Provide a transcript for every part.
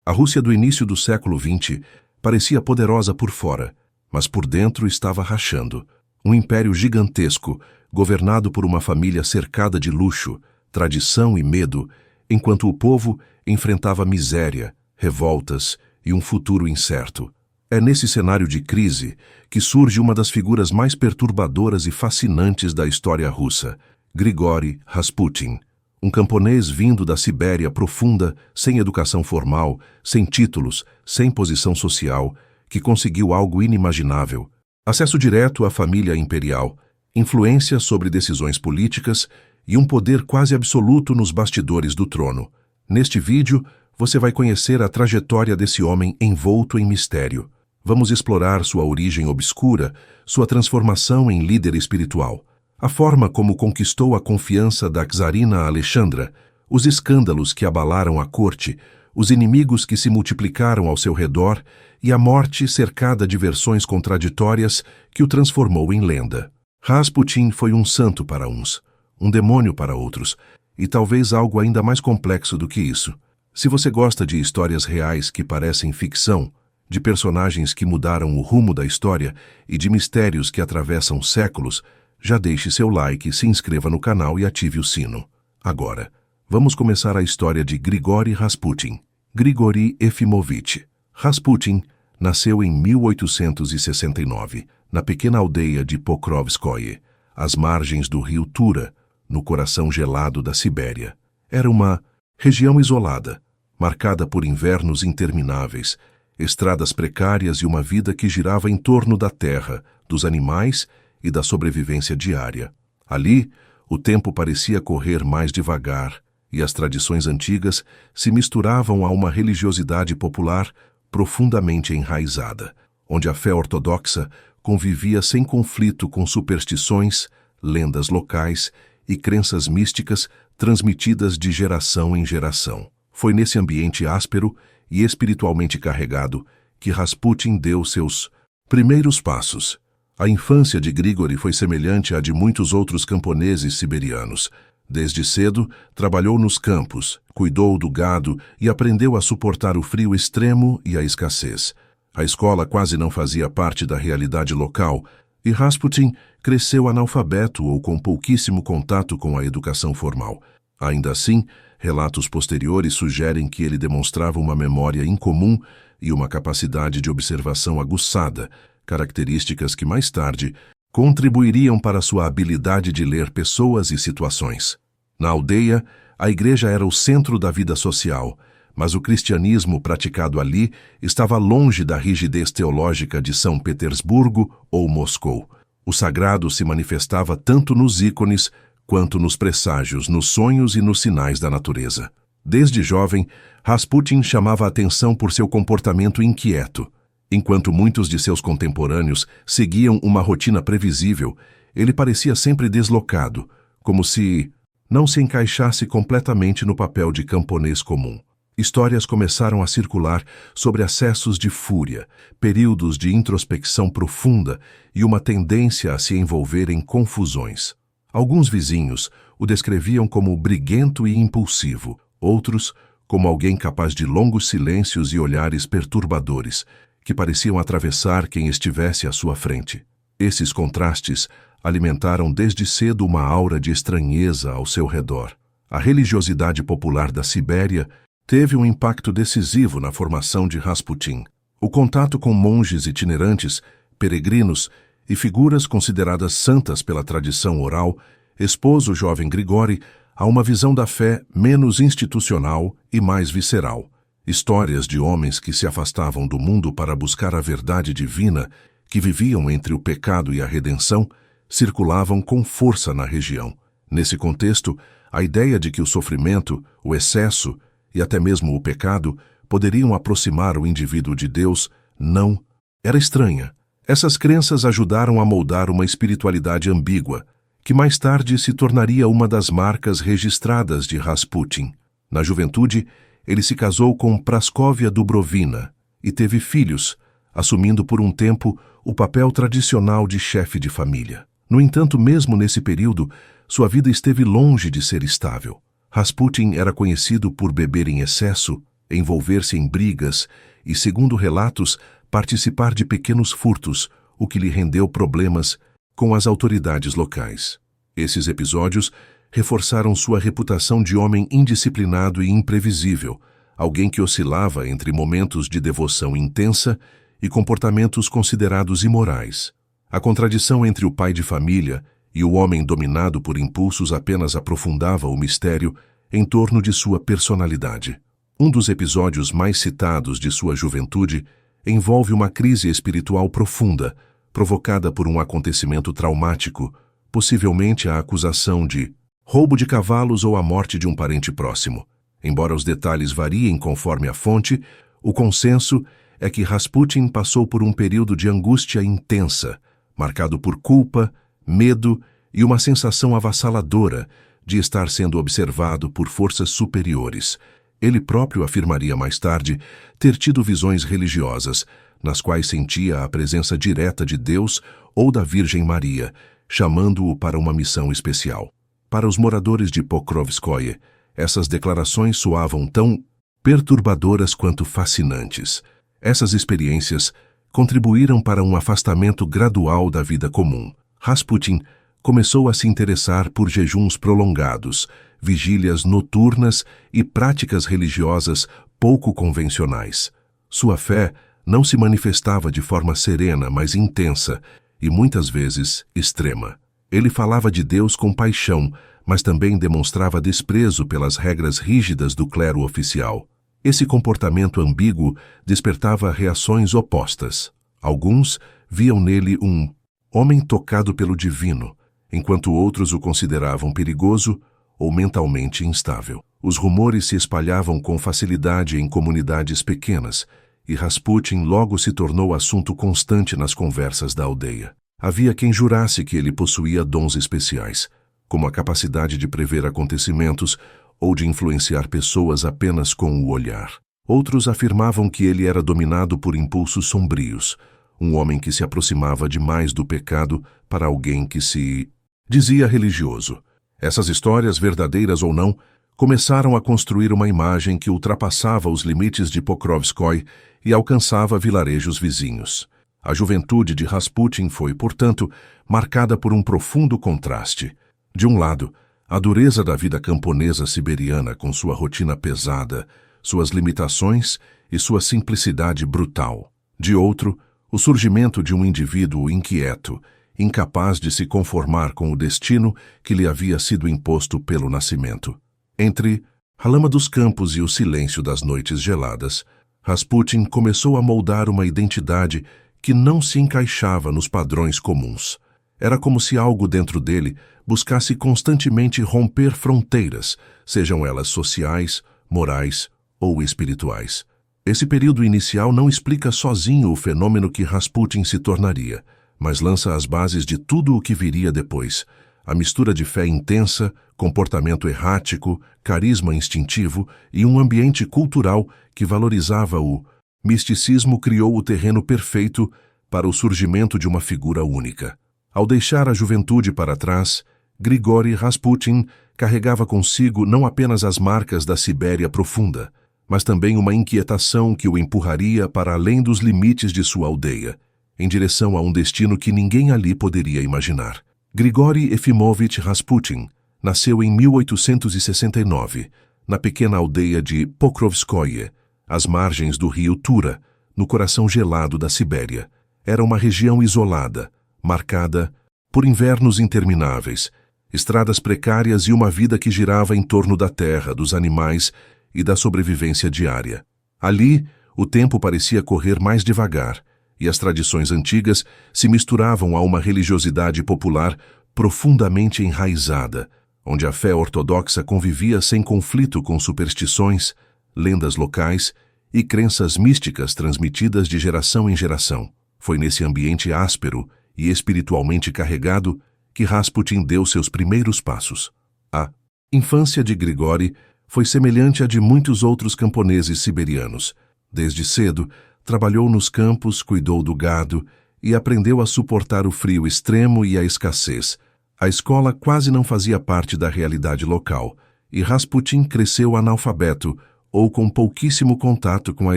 A Rússia do início do século XX parecia poderosa por fora, mas por dentro estava rachando. Um império gigantesco, governado por uma família cercada de luxo, tradição e medo, enquanto o povo enfrentava miséria, revoltas e um futuro incerto. É nesse cenário de crise que surge uma das figuras mais perturbadoras e fascinantes da história russa, Grigori Rasputin, um camponês vindo da Sibéria profunda, sem educação formal, sem títulos, sem posição social, que conseguiu algo inimaginável: acesso direto à família imperial, influência sobre decisões políticas e um poder quase absoluto nos bastidores do trono. Neste vídeo, você vai conhecer a trajetória desse homem envolto em mistério. Vamos explorar sua origem obscura, sua transformação em líder espiritual, a forma como conquistou a confiança da czarina Alexandra, os escândalos que abalaram a corte, os inimigos que se multiplicaram ao seu redor e a morte cercada de versões contraditórias que o transformou em lenda. Rasputin foi um santo para uns, um demônio para outros, e talvez algo ainda mais complexo do que isso. Se você gosta de histórias reais que parecem ficção, de personagens que mudaram o rumo da história e de mistérios que atravessam séculos, já deixe seu like, se inscreva no canal e ative o sino. Agora, vamos começar a história de Grigori Rasputin. Grigori Efimovich Rasputin nasceu em 1869, na pequena aldeia de Pokrovskoye, às margens do rio Tura, no coração gelado da Sibéria. Era uma região isolada, marcada por invernos intermináveis, estradas precárias e uma vida que girava em torno da terra, dos animais e da sobrevivência diária. Ali, o tempo parecia correr mais devagar e as tradições antigas se misturavam a uma religiosidade popular profundamente enraizada, onde a fé ortodoxa convivia sem conflito com superstições, lendas locais e crenças místicas transmitidas de geração em geração. Foi nesse ambiente áspero e espiritualmente carregado que Rasputin deu seus primeiros passos. A infância de Grigori foi semelhante à de muitos outros camponeses siberianos. Desde cedo, trabalhou nos campos, cuidou do gado e aprendeu a suportar o frio extremo e a escassez. A escola quase não fazia parte da realidade local e Rasputin cresceu analfabeto ou com pouquíssimo contato com a educação formal. Ainda assim, relatos posteriores sugerem que ele demonstrava uma memória incomum e uma capacidade de observação aguçada, características que mais tarde contribuiriam para sua habilidade de ler pessoas e situações. Na aldeia, a igreja era o centro da vida social, mas o cristianismo praticado ali estava longe da rigidez teológica de São Petersburgo ou Moscou. O sagrado se manifestava tanto nos ícones quanto nos presságios, nos sonhos e nos sinais da natureza. Desde jovem, Rasputin chamava a atenção por seu comportamento inquieto. Enquanto muitos de seus contemporâneos seguiam uma rotina previsível, ele parecia sempre deslocado, como se não se encaixasse completamente no papel de camponês comum. Histórias começaram a circular sobre acessos de fúria, períodos de introspecção profunda e uma tendência a se envolver em confusões. Alguns vizinhos o descreviam como briguento e impulsivo, outros como alguém capaz de longos silêncios e olhares perturbadores, que pareciam atravessar quem estivesse à sua frente. Esses contrastes alimentaram desde cedo uma aura de estranheza ao seu redor. A religiosidade popular da Sibéria teve um impacto decisivo na formação de Rasputin. O contato com monges itinerantes, peregrinos e figuras consideradas santas pela tradição oral expôs o jovem Grigori a uma visão da fé menos institucional e mais visceral. Histórias de homens que se afastavam do mundo para buscar a verdade divina, que viviam entre o pecado e a redenção, circulavam com força na região. Nesse contexto, a ideia de que o sofrimento, o excesso e até mesmo o pecado poderiam aproximar o indivíduo de Deus não era estranha. Essas crenças ajudaram a moldar uma espiritualidade ambígua, que mais tarde se tornaria uma das marcas registradas de Rasputin. Na juventude, ele se casou com Praskovia Dubrovina e teve filhos, assumindo por um tempo o papel tradicional de chefe de família. No entanto, mesmo nesse período, sua vida esteve longe de ser estável. Rasputin era conhecido por beber em excesso, envolver-se em brigas e, segundo relatos, participar de pequenos furtos, o que lhe rendeu problemas com as autoridades locais. Esses episódios reforçaram sua reputação de homem indisciplinado e imprevisível, alguém que oscilava entre momentos de devoção intensa e comportamentos considerados imorais. A contradição entre o pai de família e o homem dominado por impulsos apenas aprofundava o mistério em torno de sua personalidade. Um dos episódios mais citados de sua juventude envolve uma crise espiritual profunda, provocada por um acontecimento traumático, possivelmente a acusação de roubo de cavalos ou a morte de um parente próximo. Embora os detalhes variem conforme a fonte, o consenso é que Rasputin passou por um período de angústia intensa, marcado por culpa, medo e uma sensação avassaladora de estar sendo observado por forças superiores. Ele próprio afirmaria mais tarde ter tido visões religiosas, nas quais sentia a presença direta de Deus ou da Virgem Maria, chamando-o para uma missão especial. Para os moradores de Pokrovskoye, essas declarações soavam tão perturbadoras quanto fascinantes. Essas experiências contribuíram para um afastamento gradual da vida comum. Rasputin começou a se interessar por jejuns prolongados, vigílias noturnas e práticas religiosas pouco convencionais. Sua fé não se manifestava de forma serena, mas intensa e muitas vezes extrema. Ele falava de Deus com paixão, mas também demonstrava desprezo pelas regras rígidas do clero oficial. Esse comportamento ambíguo despertava reações opostas. Alguns viam nele um homem tocado pelo divino, enquanto outros o consideravam perigoso ou mentalmente instável. Os rumores se espalhavam com facilidade em comunidades pequenas, e Rasputin logo se tornou assunto constante nas conversas da aldeia. Havia quem jurasse que ele possuía dons especiais, como a capacidade de prever acontecimentos ou de influenciar pessoas apenas com o olhar. Outros afirmavam que ele era dominado por impulsos sombrios, um homem que se aproximava demais do pecado para alguém que se dizia religioso. Essas histórias, verdadeiras ou não, começaram a construir uma imagem que ultrapassava os limites de Pokrovskoye e alcançava vilarejos vizinhos. A juventude de Rasputin foi, portanto, marcada por um profundo contraste. De um lado, a dureza da vida camponesa siberiana com sua rotina pesada, suas limitações e sua simplicidade brutal. De outro, o surgimento de um indivíduo inquieto, incapaz de se conformar com o destino que lhe havia sido imposto pelo nascimento. Entre a lama dos campos e o silêncio das noites geladas, Rasputin começou a moldar uma identidade que não se encaixava nos padrões comuns. Era como se algo dentro dele buscasse constantemente romper fronteiras, sejam elas sociais, morais ou espirituais. Esse período inicial não explica sozinho o fenômeno que Rasputin se tornaria, mas lança as bases de tudo o que viria depois. A mistura de fé intensa, comportamento errático, carisma instintivo e um ambiente cultural que valorizava o misticismo criou o terreno perfeito para o surgimento de uma figura única. Ao deixar a juventude para trás, Grigori Rasputin carregava consigo não apenas as marcas da Sibéria profunda, mas também uma inquietação que o empurraria para além dos limites de sua aldeia, em direção a um destino que ninguém ali poderia imaginar. Grigori Efimovich Rasputin nasceu em 1869, na pequena aldeia de Pokrovskoye, às margens do rio Tura, no coração gelado da Sibéria. Era uma região isolada, marcada por invernos intermináveis, estradas precárias e uma vida que girava em torno da terra, dos animais e da sobrevivência diária. Ali, o tempo parecia correr mais devagar, e as tradições antigas se misturavam a uma religiosidade popular profundamente enraizada, onde a fé ortodoxa convivia sem conflito com superstições, lendas locais e crenças místicas transmitidas de geração em geração. Foi nesse ambiente áspero e espiritualmente carregado que Rasputin deu seus primeiros passos. A infância de Grigori foi semelhante à de muitos outros camponeses siberianos. Desde cedo, trabalhou nos campos, cuidou do gado e aprendeu a suportar o frio extremo e a escassez. A escola quase não fazia parte da realidade local, e Rasputin cresceu analfabeto ou com pouquíssimo contato com a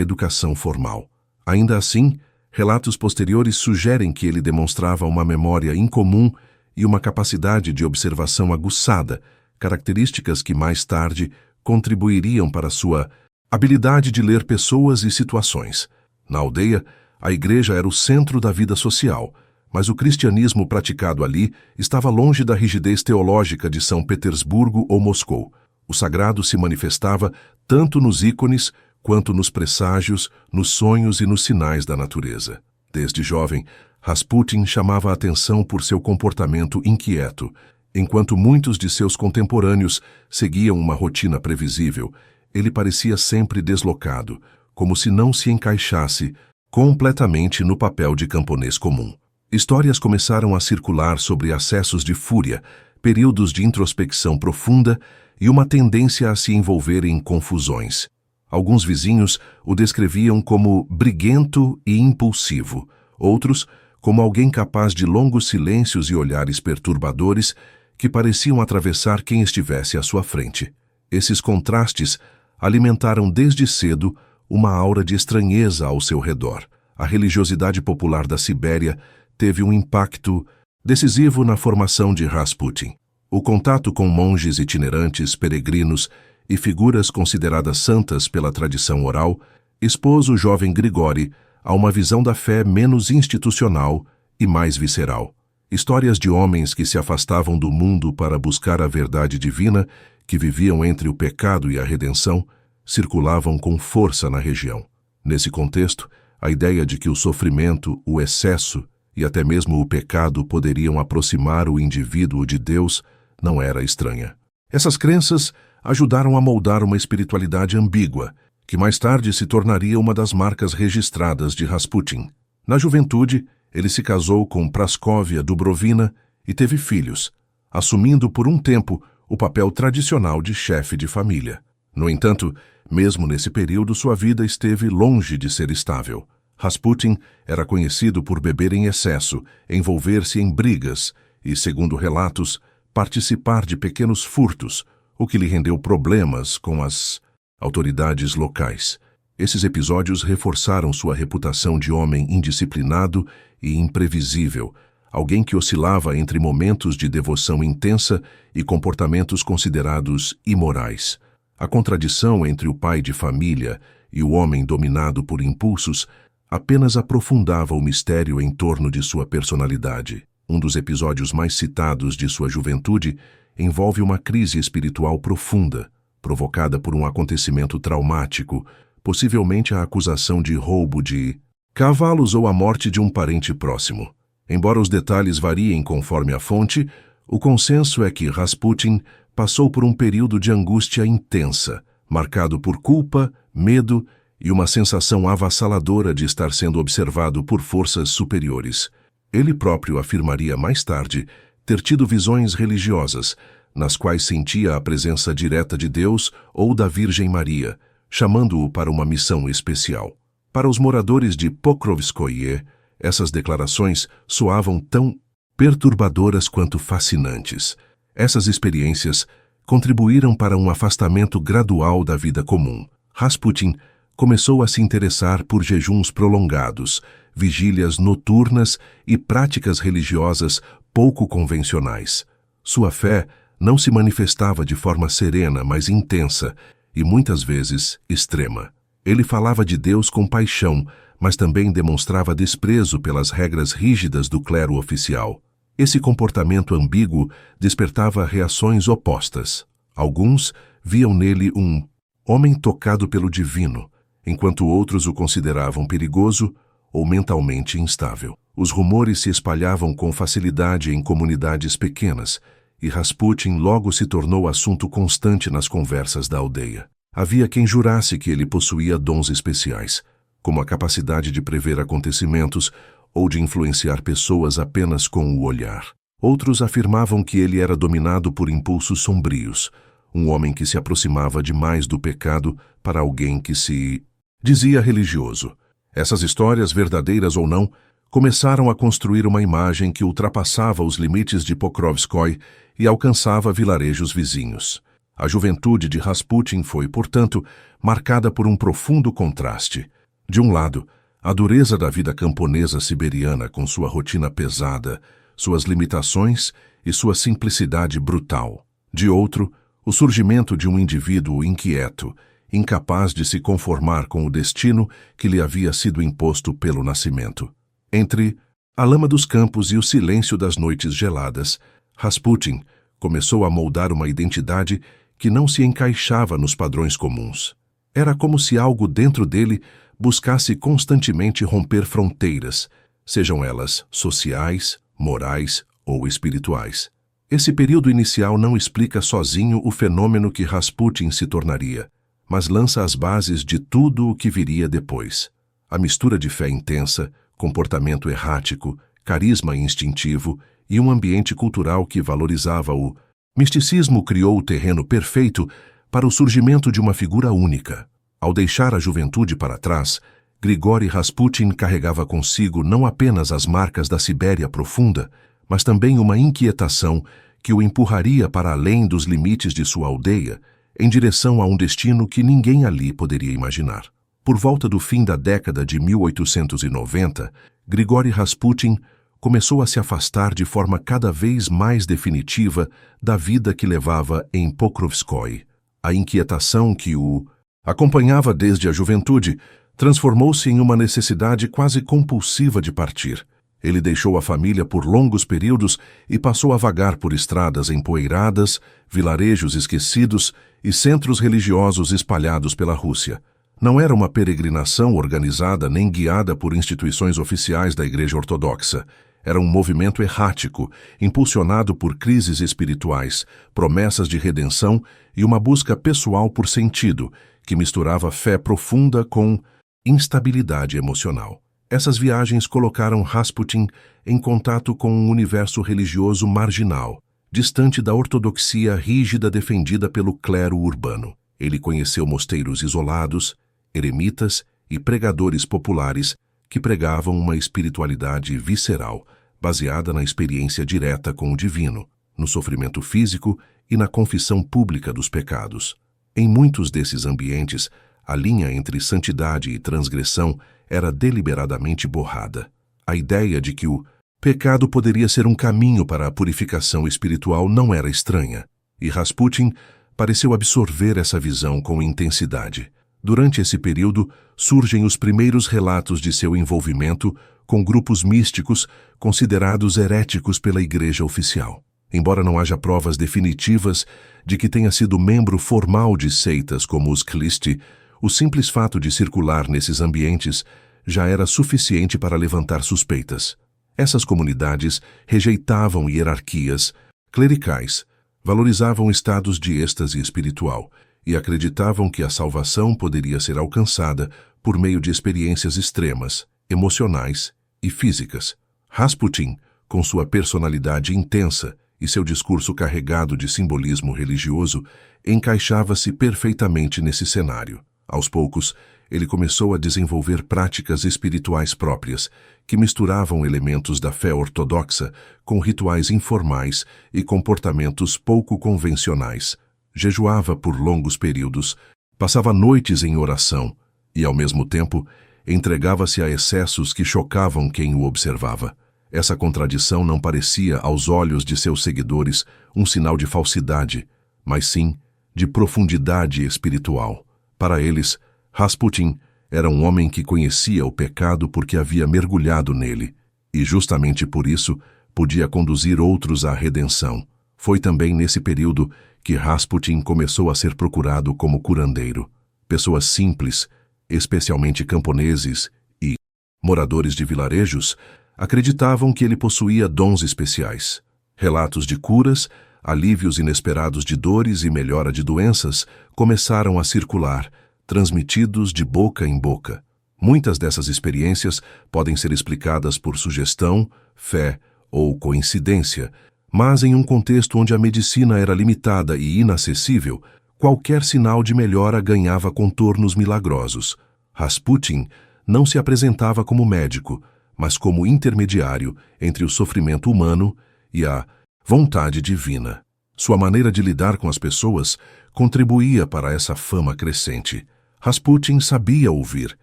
educação formal. Ainda assim, relatos posteriores sugerem que ele demonstrava uma memória incomum e uma capacidade de observação aguçada, características que mais tarde contribuiriam para sua habilidade de ler pessoas e situações. Na aldeia, a igreja era o centro da vida social, mas o cristianismo praticado ali estava longe da rigidez teológica de São Petersburgo ou Moscou. O sagrado se manifestava tanto nos ícones quanto nos presságios, nos sonhos e nos sinais da natureza. Desde jovem, Rasputin chamava a atenção por seu comportamento inquieto, enquanto muitos de seus contemporâneos seguiam uma rotina previsível. Ele parecia sempre deslocado, como se não se encaixasse completamente no papel de camponês comum. Histórias começaram a circular sobre acessos de fúria, períodos de introspecção profunda e uma tendência a se envolver em confusões. Alguns vizinhos o descreviam como briguento e impulsivo, outros como alguém capaz de longos silêncios e olhares perturbadores que pareciam atravessar quem estivesse à sua frente. Esses contrastes alimentaram desde cedo uma aura de estranheza ao seu redor. A religiosidade popular da Sibéria teve um impacto decisivo na formação de Rasputin. O contato com monges itinerantes, peregrinos e figuras consideradas santas pela tradição oral expôs o jovem Grigori a uma visão da fé menos institucional e mais visceral. Histórias de homens que se afastavam do mundo para buscar a verdade divina, que viviam entre o pecado e a redenção, circulavam com força na região. Nesse contexto, a ideia de que o sofrimento, o excesso e até mesmo o pecado poderiam aproximar o indivíduo de Deus não era estranha. Essas crenças ajudaram a moldar uma espiritualidade ambígua, que mais tarde se tornaria uma das marcas registradas de Rasputin. Na juventude, ele se casou com Praskovia Dubrovina e teve filhos, assumindo por um tempo o papel tradicional de chefe de família. No entanto, mesmo nesse período, sua vida esteve longe de ser estável. Rasputin era conhecido por beber em excesso, envolver-se em brigas e, segundo relatos, participar de pequenos furtos, o que lhe rendeu problemas com as autoridades locais. Esses episódios reforçaram sua reputação de homem indisciplinado e imprevisível, alguém que oscilava entre momentos de devoção intensa e comportamentos considerados imorais. A contradição entre o pai de família e o homem dominado por impulsos apenas aprofundava o mistério em torno de sua personalidade. Um dos episódios mais citados de sua juventude envolve uma crise espiritual profunda, provocada por um acontecimento traumático, possivelmente a acusação de roubo de cavalos ou a morte de um parente próximo. Embora os detalhes variem conforme a fonte, o consenso é que Rasputin passou por um período de angústia intensa, marcado por culpa, medo e uma sensação avassaladora de estar sendo observado por forças superiores. Ele próprio afirmaria mais tarde ter tido visões religiosas, nas quais sentia a presença direta de Deus ou da Virgem Maria, chamando-o para uma missão especial. Para os moradores de Pokrovskoye, essas declarações soavam tão perturbadoras quanto fascinantes. Essas experiências contribuíram para um afastamento gradual da vida comum. Rasputin começou a se interessar por jejuns prolongados, vigílias noturnas e práticas religiosas pouco convencionais. Sua fé não se manifestava de forma serena, mas intensa e muitas vezes extrema. Ele falava de Deus com paixão, mas também demonstrava desprezo pelas regras rígidas do clero oficial. Esse comportamento ambíguo despertava reações opostas. Alguns viam nele um homem tocado pelo divino, enquanto outros o consideravam perigoso ou mentalmente instável. Os rumores se espalhavam com facilidade em comunidades pequenas, e Rasputin logo se tornou assunto constante nas conversas da aldeia. Havia quem jurasse que ele possuía dons especiais, como a capacidade de prever acontecimentos ou de influenciar pessoas apenas com o olhar. Outros afirmavam que ele era dominado por impulsos sombrios, um homem que se aproximava demais do pecado para alguém que se dizia religioso. Essas histórias, verdadeiras ou não, começaram a construir uma imagem que ultrapassava os limites de Pokrovskoy e alcançava vilarejos vizinhos. A juventude de Rasputin foi, portanto, marcada por um profundo contraste. De um lado, a dureza da vida camponesa siberiana com sua rotina pesada, suas limitações e sua simplicidade brutal. De outro, o surgimento de um indivíduo inquieto, incapaz de se conformar com o destino que lhe havia sido imposto pelo nascimento. Entre a lama dos campos e o silêncio das noites geladas, Rasputin começou a moldar uma identidade que não se encaixava nos padrões comuns. Era como se algo dentro dele buscasse constantemente romper fronteiras, sejam elas sociais, morais ou espirituais. Esse período inicial não explica sozinho o fenômeno que Rasputin se tornaria, mas lança as bases de tudo o que viria depois. A mistura de fé intensa, comportamento errático, carisma instintivo e um ambiente cultural que valorizava o misticismo criou o terreno perfeito para o surgimento de uma figura única. Ao deixar a juventude para trás, Grigori Rasputin carregava consigo não apenas as marcas da Sibéria profunda, mas também uma inquietação que o empurraria para além dos limites de sua aldeia, em direção a um destino que ninguém ali poderia imaginar. Por volta do fim da década de 1890, Grigori Rasputin começou a se afastar de forma cada vez mais definitiva da vida que levava em Pokrovskoye. A inquietação que o acompanhava desde a juventude transformou-se em uma necessidade quase compulsiva de partir. Ele deixou a família por longos períodos e passou a vagar por estradas empoeiradas, vilarejos esquecidos e centros religiosos espalhados pela Rússia. Não era uma peregrinação organizada nem guiada por instituições oficiais da Igreja Ortodoxa. Era um movimento errático, impulsionado por crises espirituais, promessas de redenção e uma busca pessoal por sentido, que misturava fé profunda com instabilidade emocional. Essas viagens colocaram Rasputin em contato com um universo religioso marginal, distante da ortodoxia rígida defendida pelo clero urbano. Ele conheceu mosteiros isolados, eremitas e pregadores populares que pregavam uma espiritualidade visceral, baseada na experiência direta com o divino, no sofrimento físico e na confissão pública dos pecados. Em muitos desses ambientes, a linha entre santidade e transgressão era deliberadamente borrada. A ideia de que o pecado poderia ser um caminho para a purificação espiritual não era estranha, e Rasputin pareceu absorver essa visão com intensidade. Durante esse período, surgem os primeiros relatos de seu envolvimento com grupos místicos considerados heréticos pela Igreja oficial. Embora não haja provas definitivas de que tenha sido membro formal de seitas como os Khlisti, o simples fato de circular nesses ambientes já era suficiente para levantar suspeitas. Essas comunidades rejeitavam hierarquias clericais, valorizavam estados de êxtase espiritual e acreditavam que a salvação poderia ser alcançada por meio de experiências extremas, emocionais e físicas. Rasputin, com sua personalidade intensa e seu discurso carregado de simbolismo religioso, encaixava-se perfeitamente nesse cenário. Aos poucos, ele começou a desenvolver práticas espirituais próprias, que misturavam elementos da fé ortodoxa com rituais informais e comportamentos pouco convencionais. Jejuava por longos períodos, passava noites em oração e, ao mesmo tempo, entregava-se a excessos que chocavam quem o observava. Essa contradição não parecia, aos olhos de seus seguidores, um sinal de falsidade, mas sim de profundidade espiritual. Para eles, Rasputin era um homem que conhecia o pecado porque havia mergulhado nele, e justamente por isso podia conduzir outros à redenção. Foi também nesse período que Rasputin começou a ser procurado como curandeiro. Pessoas simples, especialmente camponeses e moradores de vilarejos, acreditavam que ele possuía dons especiais. Relatos de curas, alívios inesperados de dores e melhora de doenças começaram a circular, transmitidos de boca em boca. Muitas dessas experiências podem ser explicadas por sugestão, fé ou coincidência, mas em um contexto onde a medicina era limitada e inacessível, qualquer sinal de melhora ganhava contornos milagrosos. Rasputin não se apresentava como médico, mas como intermediário entre o sofrimento humano e a vontade divina. Sua maneira de lidar com as pessoas contribuía para essa fama crescente. Rasputin sabia ouvir,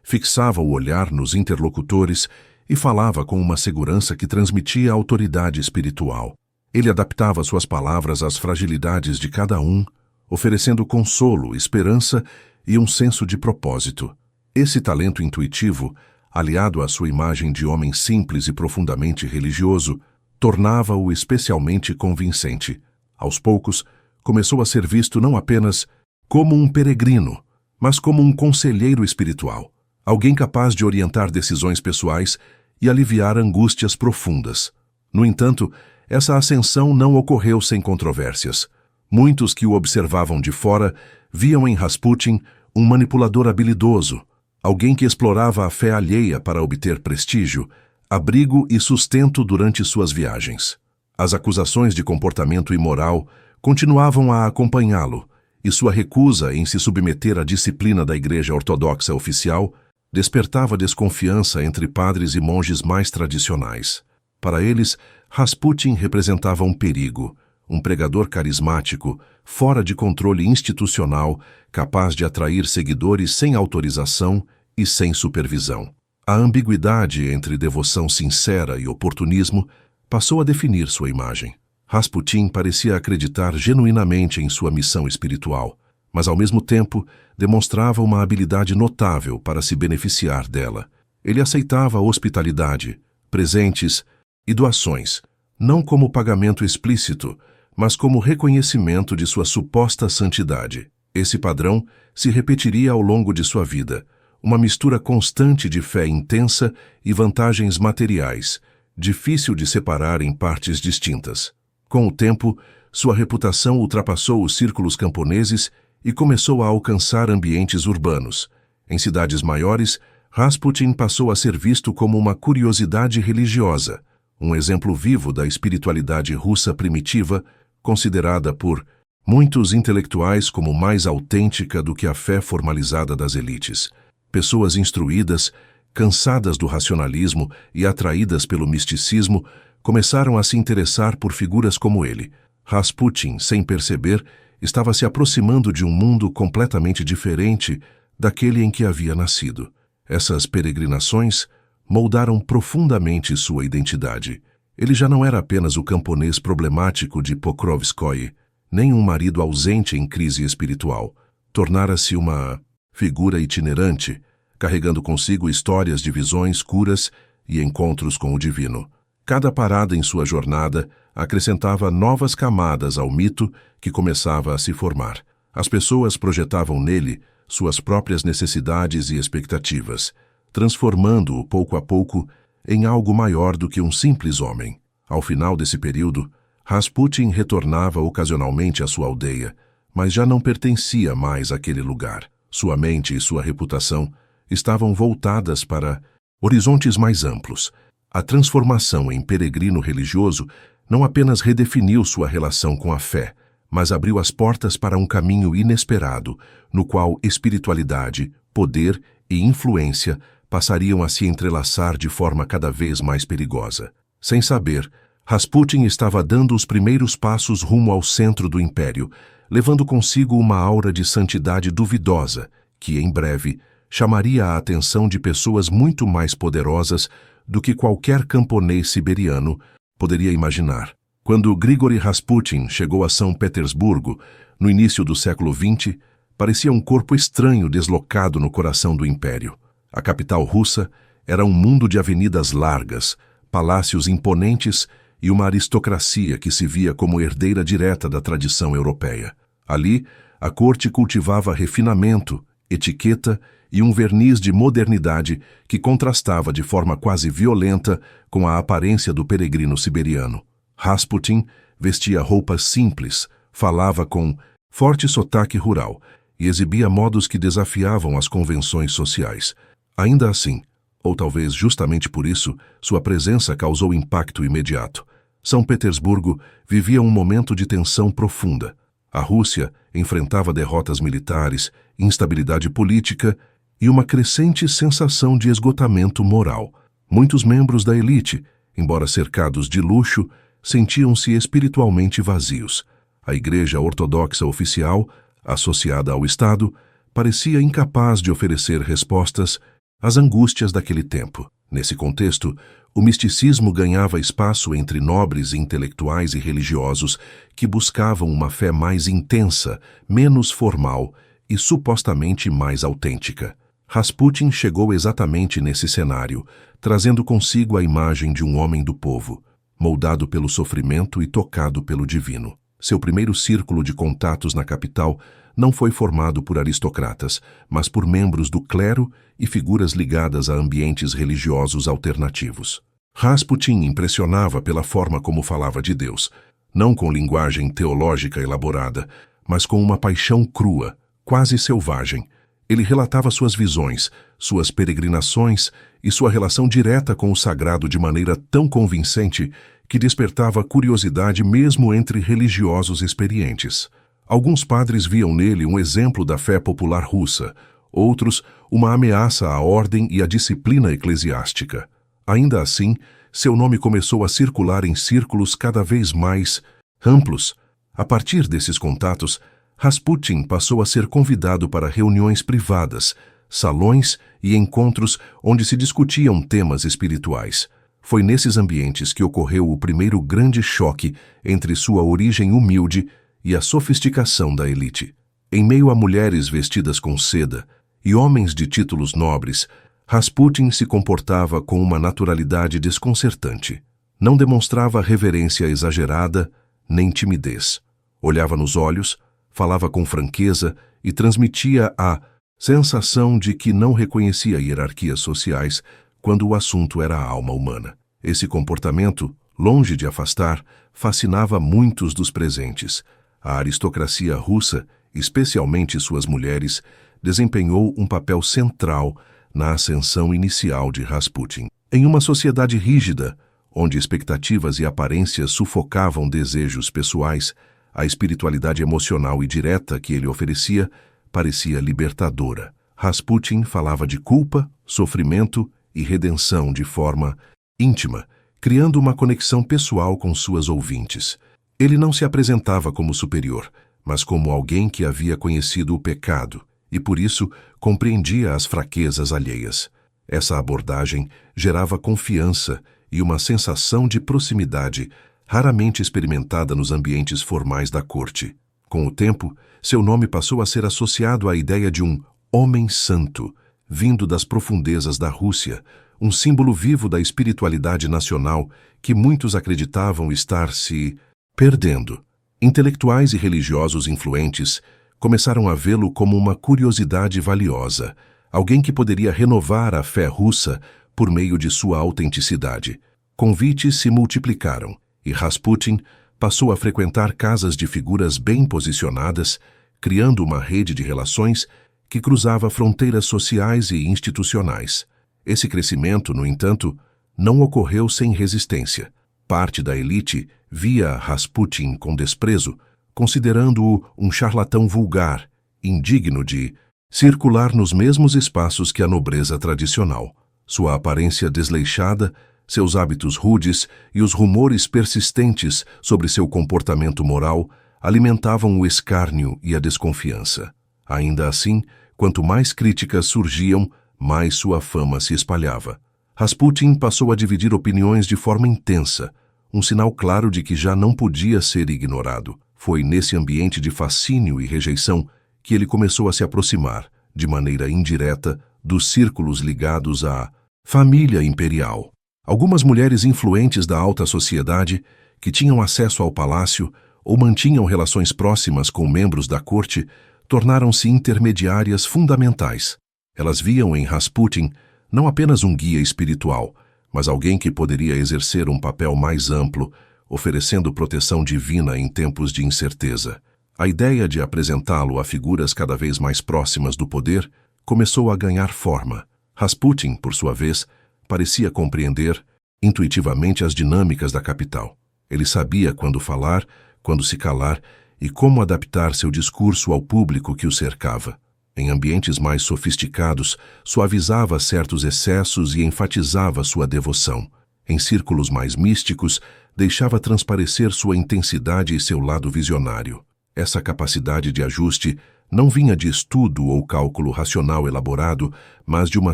fixava o olhar nos interlocutores e falava com uma segurança que transmitia autoridade espiritual. Ele adaptava suas palavras às fragilidades de cada um, oferecendo consolo, esperança e um senso de propósito. Esse talento intuitivo, aliado à sua imagem de homem simples e profundamente religioso, tornava-o especialmente convincente. Aos poucos, começou a ser visto não apenas como um peregrino, mas como um conselheiro espiritual, alguém capaz de orientar decisões pessoais e aliviar angústias profundas. No entanto, essa ascensão não ocorreu sem controvérsias. Muitos que o observavam de fora viam em Rasputin um manipulador habilidoso, alguém que explorava a fé alheia para obter prestígio, abrigo e sustento durante suas viagens. As acusações de comportamento imoral continuavam a acompanhá-lo, e sua recusa em se submeter à disciplina da Igreja Ortodoxa oficial despertava desconfiança entre padres e monges mais tradicionais. Para eles, Rasputin representava um perigo, um pregador carismático, fora de controle institucional, capaz de atrair seguidores sem autorização e sem supervisão. A ambiguidade entre devoção sincera e oportunismo passou a definir sua imagem. Rasputin parecia acreditar genuinamente em sua missão espiritual, mas ao mesmo tempo demonstrava uma habilidade notável para se beneficiar dela. Ele aceitava hospitalidade, presentes e doações, não como pagamento explícito, mas como reconhecimento de sua suposta santidade. Esse padrão se repetiria ao longo de sua vida, uma mistura constante de fé intensa e vantagens materiais, difícil de separar em partes distintas. Com o tempo, sua reputação ultrapassou os círculos camponeses e começou a alcançar ambientes urbanos. Em cidades maiores, Rasputin passou a ser visto como uma curiosidade religiosa, um exemplo vivo da espiritualidade russa primitiva, considerada por muitos intelectuais como mais autêntica do que a fé formalizada das elites. Pessoas instruídas, cansadas do racionalismo e atraídas pelo misticismo, começaram a se interessar por figuras como ele. Rasputin, sem perceber, estava se aproximando de um mundo completamente diferente daquele em que havia nascido. Essas peregrinações moldaram profundamente sua identidade. Ele já não era apenas o camponês problemático de Pokrovskoye, nem um marido ausente em crise espiritual. Tornara-se uma figura itinerante, carregando consigo histórias de visões, curas e encontros com o divino. Cada parada em sua jornada acrescentava novas camadas ao mito que começava a se formar. As pessoas projetavam nele suas próprias necessidades e expectativas, transformando-o pouco a pouco em algo maior do que um simples homem. Ao final desse período, Rasputin retornava ocasionalmente à sua aldeia, mas já não pertencia mais àquele lugar. Sua mente e sua reputação estavam voltadas para horizontes mais amplos. A transformação em peregrino religioso não apenas redefiniu sua relação com a fé, mas abriu as portas para um caminho inesperado, no qual espiritualidade, poder e influência passariam a se entrelaçar de forma cada vez mais perigosa. Sem saber, Rasputin estava dando os primeiros passos rumo ao centro do império, levando consigo uma aura de santidade duvidosa, que, em breve, chamaria a atenção de pessoas muito mais poderosas do que qualquer camponês siberiano poderia imaginar. Quando Grigori Rasputin chegou a São Petersburgo, no início do século XX, parecia um corpo estranho deslocado no coração do império. A capital russa era um mundo de avenidas largas, palácios imponentes e uma aristocracia que se via como herdeira direta da tradição europeia. Ali, a corte cultivava refinamento, etiqueta e um verniz de modernidade que contrastava de forma quase violenta com a aparência do peregrino siberiano. Rasputin vestia roupas simples, falava com forte sotaque rural e exibia modos que desafiavam as convenções sociais. Ainda assim, ou talvez justamente por isso, sua presença causou impacto imediato. São Petersburgo vivia um momento de tensão profunda. A Rússia enfrentava derrotas militares, instabilidade política e uma crescente sensação de esgotamento moral. Muitos membros da elite, embora cercados de luxo, sentiam-se espiritualmente vazios. A Igreja Ortodoxa oficial, associada ao Estado, parecia incapaz de oferecer respostas às angústias daquele tempo. Nesse contexto, o misticismo ganhava espaço entre nobres intelectuais e religiosos que buscavam uma fé mais intensa, menos formal e supostamente mais autêntica. Rasputin chegou exatamente nesse cenário, trazendo consigo a imagem de um homem do povo, moldado pelo sofrimento e tocado pelo divino. Seu primeiro círculo de contatos na capital não foi formado por aristocratas, mas por membros do clero e figuras ligadas a ambientes religiosos alternativos. Rasputin impressionava pela forma como falava de Deus, não com linguagem teológica elaborada, mas com uma paixão crua, quase selvagem. Ele relatava suas visões, suas peregrinações e sua relação direta com o sagrado de maneira tão convincente que despertava curiosidade mesmo entre religiosos experientes. Alguns padres viam nele um exemplo da fé popular russa, outros uma ameaça à ordem e à disciplina eclesiástica. Ainda assim, seu nome começou a circular em círculos cada vez mais amplos. A partir desses contatos, Rasputin passou a ser convidado para reuniões privadas, salões e encontros onde se discutiam temas espirituais. Foi nesses ambientes que ocorreu o primeiro grande choque entre sua origem humilde e a sofisticação da elite. Em meio a mulheres vestidas com seda e homens de títulos nobres, Rasputin se comportava com uma naturalidade desconcertante. Não demonstrava reverência exagerada nem timidez. Olhava nos olhos, falava com franqueza e transmitia a sensação de que não reconhecia hierarquias sociais quando o assunto era a alma humana. Esse comportamento, longe de afastar, fascinava muitos dos presentes. A aristocracia russa, especialmente suas mulheres, desempenhou um papel central na ascensão inicial de Rasputin. Em uma sociedade rígida, onde expectativas e aparências sufocavam desejos pessoais, a espiritualidade emocional e direta que ele oferecia parecia libertadora. Rasputin falava de culpa, sofrimento e redenção de forma íntima, criando uma conexão pessoal com suas ouvintes. Ele não se apresentava como superior, mas como alguém que havia conhecido o pecado e, por isso, compreendia as fraquezas alheias. Essa abordagem gerava confiança e uma sensação de proximidade raramente experimentada nos ambientes formais da corte. Com o tempo, seu nome passou a ser associado à ideia de um homem santo, vindo das profundezas da Rússia, um símbolo vivo da espiritualidade nacional que muitos acreditavam estar se perdendo. Intelectuais e religiosos influentes começaram a vê-lo como uma curiosidade valiosa, alguém que poderia renovar a fé russa por meio de sua autenticidade. Convites se multiplicaram e Rasputin passou a frequentar casas de figuras bem posicionadas, criando uma rede de relações que cruzava fronteiras sociais e institucionais. Esse crescimento, no entanto, não ocorreu sem resistência. Parte da elite via Rasputin com desprezo, considerando-o um charlatão vulgar, indigno de circular nos mesmos espaços que a nobreza tradicional. Sua aparência desleixada, seus hábitos rudes e os rumores persistentes sobre seu comportamento moral alimentavam o escárnio e a desconfiança. Ainda assim, quanto mais críticas surgiam, mais sua fama se espalhava. Rasputin passou a dividir opiniões de forma intensa, um sinal claro de que já não podia ser ignorado. Foi nesse ambiente de fascínio e rejeição que ele começou a se aproximar, de maneira indireta, dos círculos ligados à família imperial. Algumas mulheres influentes da alta sociedade, que tinham acesso ao palácio ou mantinham relações próximas com membros da corte, tornaram-se intermediárias fundamentais. Elas viam em Rasputin não apenas um guia espiritual, mas alguém que poderia exercer um papel mais amplo, oferecendo proteção divina em tempos de incerteza. A ideia de apresentá-lo a figuras cada vez mais próximas do poder começou a ganhar forma. Rasputin, por sua vez, parecia compreender intuitivamente as dinâmicas da capital. Ele sabia quando falar, quando se calar e como adaptar seu discurso ao público que o cercava. Em ambientes mais sofisticados, suavizava certos excessos e enfatizava sua devoção. Em círculos mais místicos, deixava transparecer sua intensidade e seu lado visionário. Essa capacidade de ajuste não vinha de estudo ou cálculo racional elaborado, mas de uma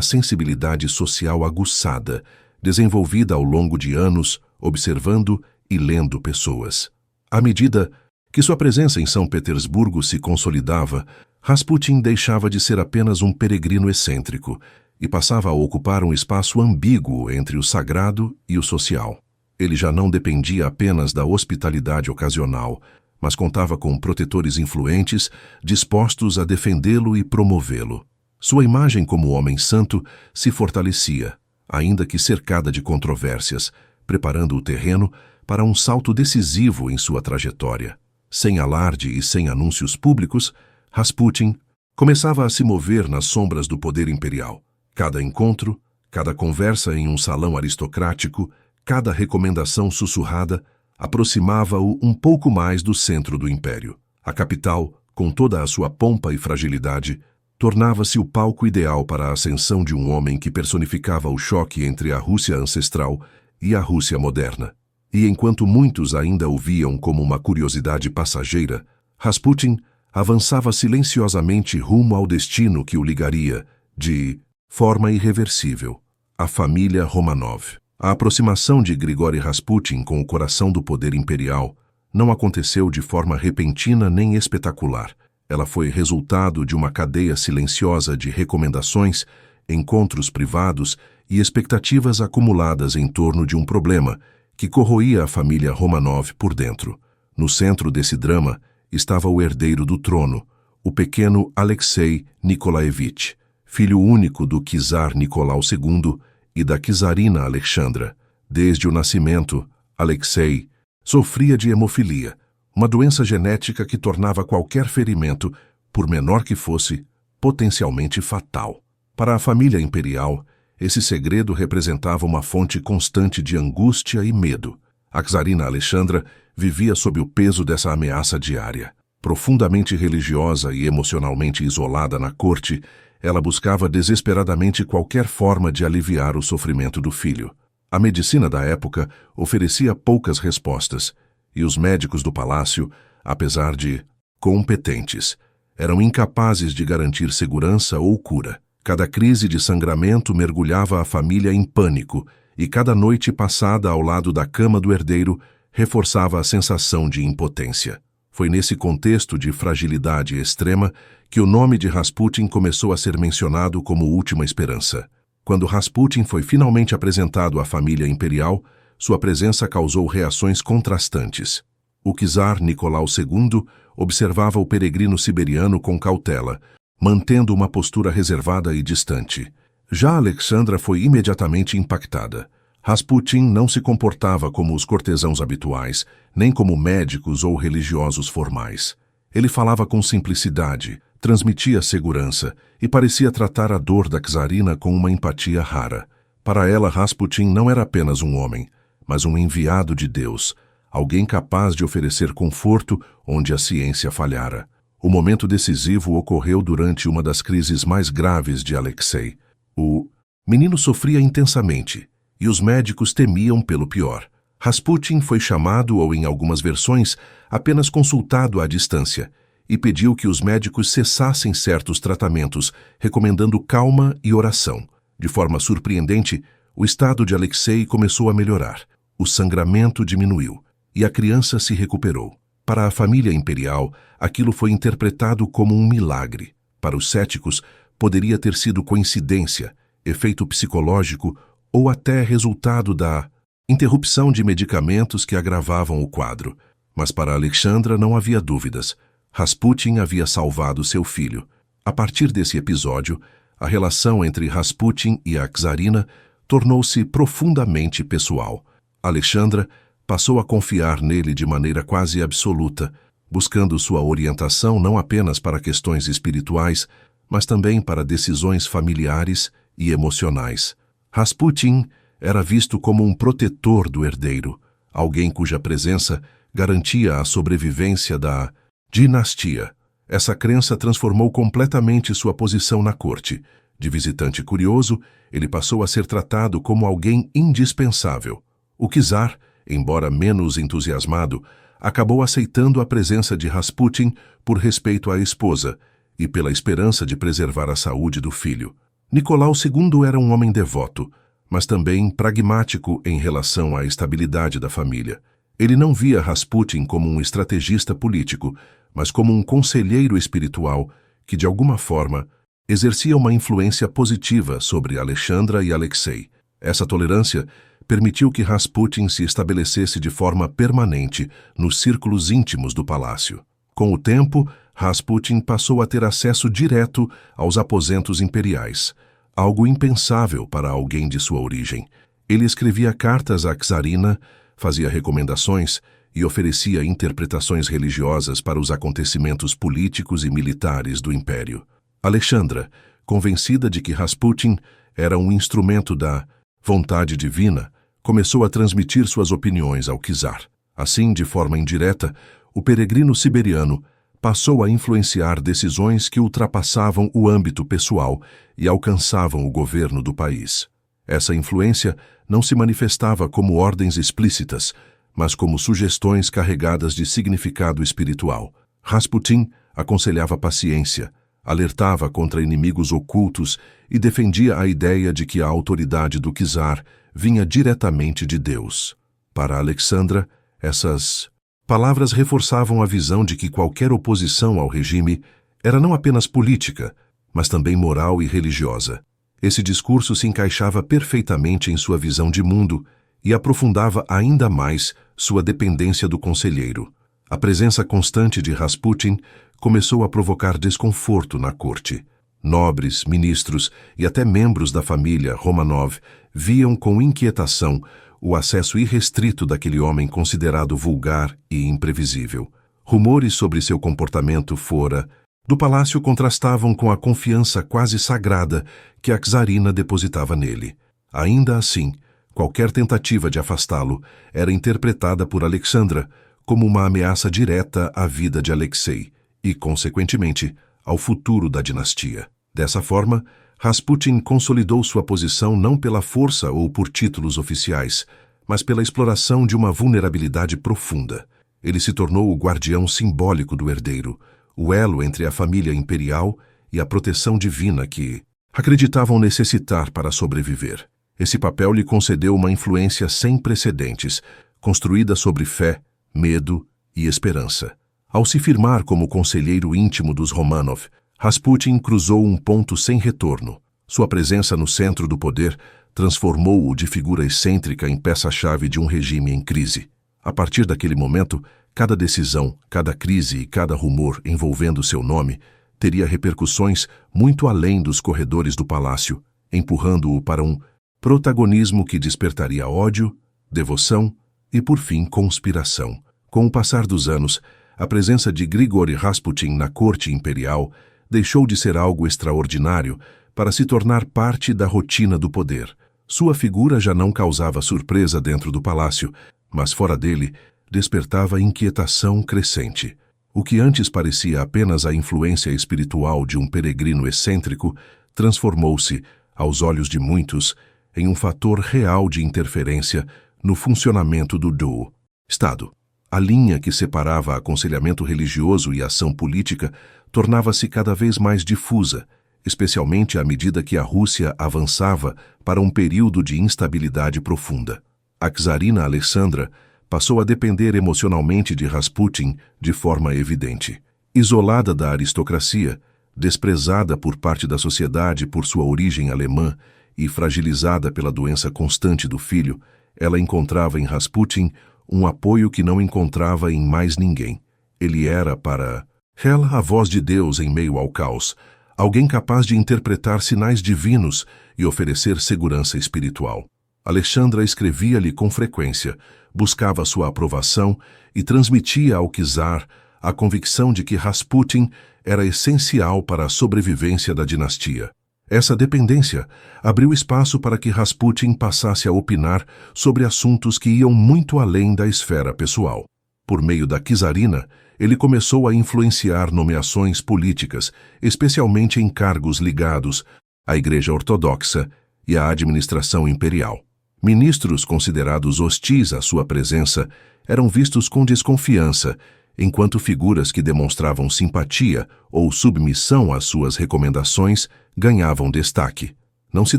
sensibilidade social aguçada, desenvolvida ao longo de anos, observando e lendo pessoas. À medida que sua presença em São Petersburgo se consolidava, Rasputin deixava de ser apenas um peregrino excêntrico e passava a ocupar um espaço ambíguo entre o sagrado e o social. Ele já não dependia apenas da hospitalidade ocasional, mas contava com protetores influentes, dispostos a defendê-lo e promovê-lo. Sua imagem como homem santo se fortalecia, ainda que cercada de controvérsias, preparando o terreno para um salto decisivo em sua trajetória. Sem alarde e sem anúncios públicos, Rasputin começava a se mover nas sombras do poder imperial. Cada encontro, cada conversa em um salão aristocrático, cada recomendação sussurrada aproximava-o um pouco mais do centro do império. A capital, com toda a sua pompa e fragilidade, tornava-se o palco ideal para a ascensão de um homem que personificava o choque entre a Rússia ancestral e a Rússia moderna. E enquanto muitos ainda o viam como uma curiosidade passageira, Rasputin avançava silenciosamente rumo ao destino que o ligaria, de forma irreversível, à família Romanov. A aproximação de Grigori Rasputin com o coração do poder imperial não aconteceu de forma repentina nem espetacular. Ela foi resultado de uma cadeia silenciosa de recomendações, encontros privados e expectativas acumuladas em torno de um problema que corroía a família Romanov por dentro. No centro desse drama estava o herdeiro do trono, o pequeno Alexei Nikolaevich, filho único do czar Nicolau II e da czarina Alexandra. Desde o nascimento, Alexei sofria de hemofilia, uma doença genética que tornava qualquer ferimento, por menor que fosse, potencialmente fatal. Para a família imperial, esse segredo representava uma fonte constante de angústia e medo. A czarina Alexandra vivia sob o peso dessa ameaça diária. Profundamente religiosa e emocionalmente isolada na corte, ela buscava desesperadamente qualquer forma de aliviar o sofrimento do filho. A medicina da época oferecia poucas respostas, e os médicos do palácio, apesar de competentes, eram incapazes de garantir segurança ou cura. Cada crise de sangramento mergulhava a família em pânico, e cada noite passada ao lado da cama do herdeiro reforçava a sensação de impotência. Foi nesse contexto de fragilidade extrema que o nome de Rasputin começou a ser mencionado como última esperança. Quando Rasputin foi finalmente apresentado à família imperial, sua presença causou reações contrastantes. O czar Nicolau II observava o peregrino siberiano com cautela, mantendo uma postura reservada e distante. Já Alexandra foi imediatamente impactada. Rasputin não se comportava como os cortesãos habituais, nem como médicos ou religiosos formais. Ele falava com simplicidade, transmitia segurança e parecia tratar a dor da czarina com uma empatia rara. Para ela, Rasputin não era apenas um homem, mas um enviado de Deus, alguém capaz de oferecer conforto onde a ciência falhara. O momento decisivo ocorreu durante uma das crises mais graves de Alexei. O menino sofria intensamente, e os médicos temiam pelo pior. Rasputin foi chamado ou, em algumas versões, apenas consultado à distância, e pediu que os médicos cessassem certos tratamentos, recomendando calma e oração. De forma surpreendente, o estado de Alexei começou a melhorar. O sangramento diminuiu, e a criança se recuperou. Para a família imperial, aquilo foi interpretado como um milagre. Para os céticos, poderia ter sido coincidência, efeito psicológico ou até resultado da interrupção de medicamentos que agravavam o quadro. Mas para Alexandra não havia dúvidas. Rasputin havia salvado seu filho. A partir desse episódio, a relação entre Rasputin e a czarina tornou-se profundamente pessoal. Alexandra passou a confiar nele de maneira quase absoluta, buscando sua orientação não apenas para questões espirituais, mas também para decisões familiares e emocionais. Rasputin era visto como um protetor do herdeiro, alguém cuja presença garantia a sobrevivência da dinastia. Essa crença transformou completamente sua posição na corte. De visitante curioso, ele passou a ser tratado como alguém indispensável. O czar embora menos entusiasmado, acabou aceitando a presença de Rasputin por respeito à esposa e pela esperança de preservar a saúde do filho. Nicolau II era um homem devoto, mas também pragmático em relação à estabilidade da família. Ele não via Rasputin como um estrategista político, mas como um conselheiro espiritual que, de alguma forma, exercia uma influência positiva sobre Alexandra e Alexei. Essa tolerância permitiu que Rasputin se estabelecesse de forma permanente nos círculos íntimos do palácio. Com o tempo, Rasputin passou a ter acesso direto aos aposentos imperiais, algo impensável para alguém de sua origem. Ele escrevia cartas à czarina, fazia recomendações e oferecia interpretações religiosas para os acontecimentos políticos e militares do império. Alexandra, convencida de que Rasputin era um instrumento da vontade divina, começou a transmitir suas opiniões ao czar. Assim, de forma indireta, o peregrino siberiano passou a influenciar decisões que ultrapassavam o âmbito pessoal e alcançavam o governo do país. Essa influência não se manifestava como ordens explícitas, mas como sugestões carregadas de significado espiritual. Rasputin aconselhava paciência, alertava contra inimigos ocultos e defendia a ideia de que a autoridade do czar vinha diretamente de Deus. Para Alexandra, essas palavras reforçavam a visão de que qualquer oposição ao regime era não apenas política, mas também moral e religiosa. Esse discurso se encaixava perfeitamente em sua visão de mundo e aprofundava ainda mais sua dependência do conselheiro. A presença constante de Rasputin começou a provocar desconforto na corte. Nobres, ministros e até membros da família Romanov viam com inquietação o acesso irrestrito daquele homem considerado vulgar e imprevisível. Rumores sobre seu comportamento fora do palácio contrastavam com a confiança quase sagrada que a czarina depositava nele. Ainda assim, qualquer tentativa de afastá-lo era interpretada por Alexandra como uma ameaça direta à vida de Alexei e, consequentemente, ao futuro da dinastia. Dessa forma, Rasputin consolidou sua posição não pela força ou por títulos oficiais, mas pela exploração de uma vulnerabilidade profunda. Ele se tornou o guardião simbólico do herdeiro, o elo entre a família imperial e a proteção divina que acreditavam necessitar para sobreviver. Esse papel lhe concedeu uma influência sem precedentes, construída sobre fé, medo e esperança. Ao se firmar como conselheiro íntimo dos Romanov, Rasputin cruzou um ponto sem retorno. Sua presença no centro do poder transformou-o de figura excêntrica em peça-chave de um regime em crise. A partir daquele momento, cada decisão, cada crise e cada rumor envolvendo seu nome teria repercussões muito além dos corredores do palácio, empurrando-o para um protagonismo que despertaria ódio, devoção e, por fim, conspiração. Com o passar dos anos, a presença de Grigori Rasputin na corte imperial deixou de ser algo extraordinário para se tornar parte da rotina do poder. Sua figura já não causava surpresa dentro do palácio, mas fora dele despertava inquietação crescente. O que antes parecia apenas a influência espiritual de um peregrino excêntrico transformou-se, aos olhos de muitos, em um fator real de interferência no funcionamento do Estado. A linha que separava aconselhamento religioso e ação política tornava-se cada vez mais difusa, especialmente à medida que a Rússia avançava para um período de instabilidade profunda. A czarina Alexandra passou a depender emocionalmente de Rasputin de forma evidente. Isolada da aristocracia, desprezada por parte da sociedade por sua origem alemã e fragilizada pela doença constante do filho, ela encontrava em Rasputin um apoio que não encontrava em mais ninguém. Ele era, para ela, a voz de Deus em meio ao caos, alguém capaz de interpretar sinais divinos e oferecer segurança espiritual. Alexandra escrevia-lhe com frequência, buscava sua aprovação e transmitia ao czar a convicção de que Rasputin era essencial para a sobrevivência da dinastia. Essa dependência abriu espaço para que Rasputin passasse a opinar sobre assuntos que iam muito além da esfera pessoal. Por meio da czarina, ele começou a influenciar nomeações políticas, especialmente em cargos ligados à Igreja Ortodoxa e à administração imperial. Ministros considerados hostis à sua presença eram vistos com desconfiança, enquanto figuras que demonstravam simpatia ou submissão às suas recomendações ganhavam destaque. Não se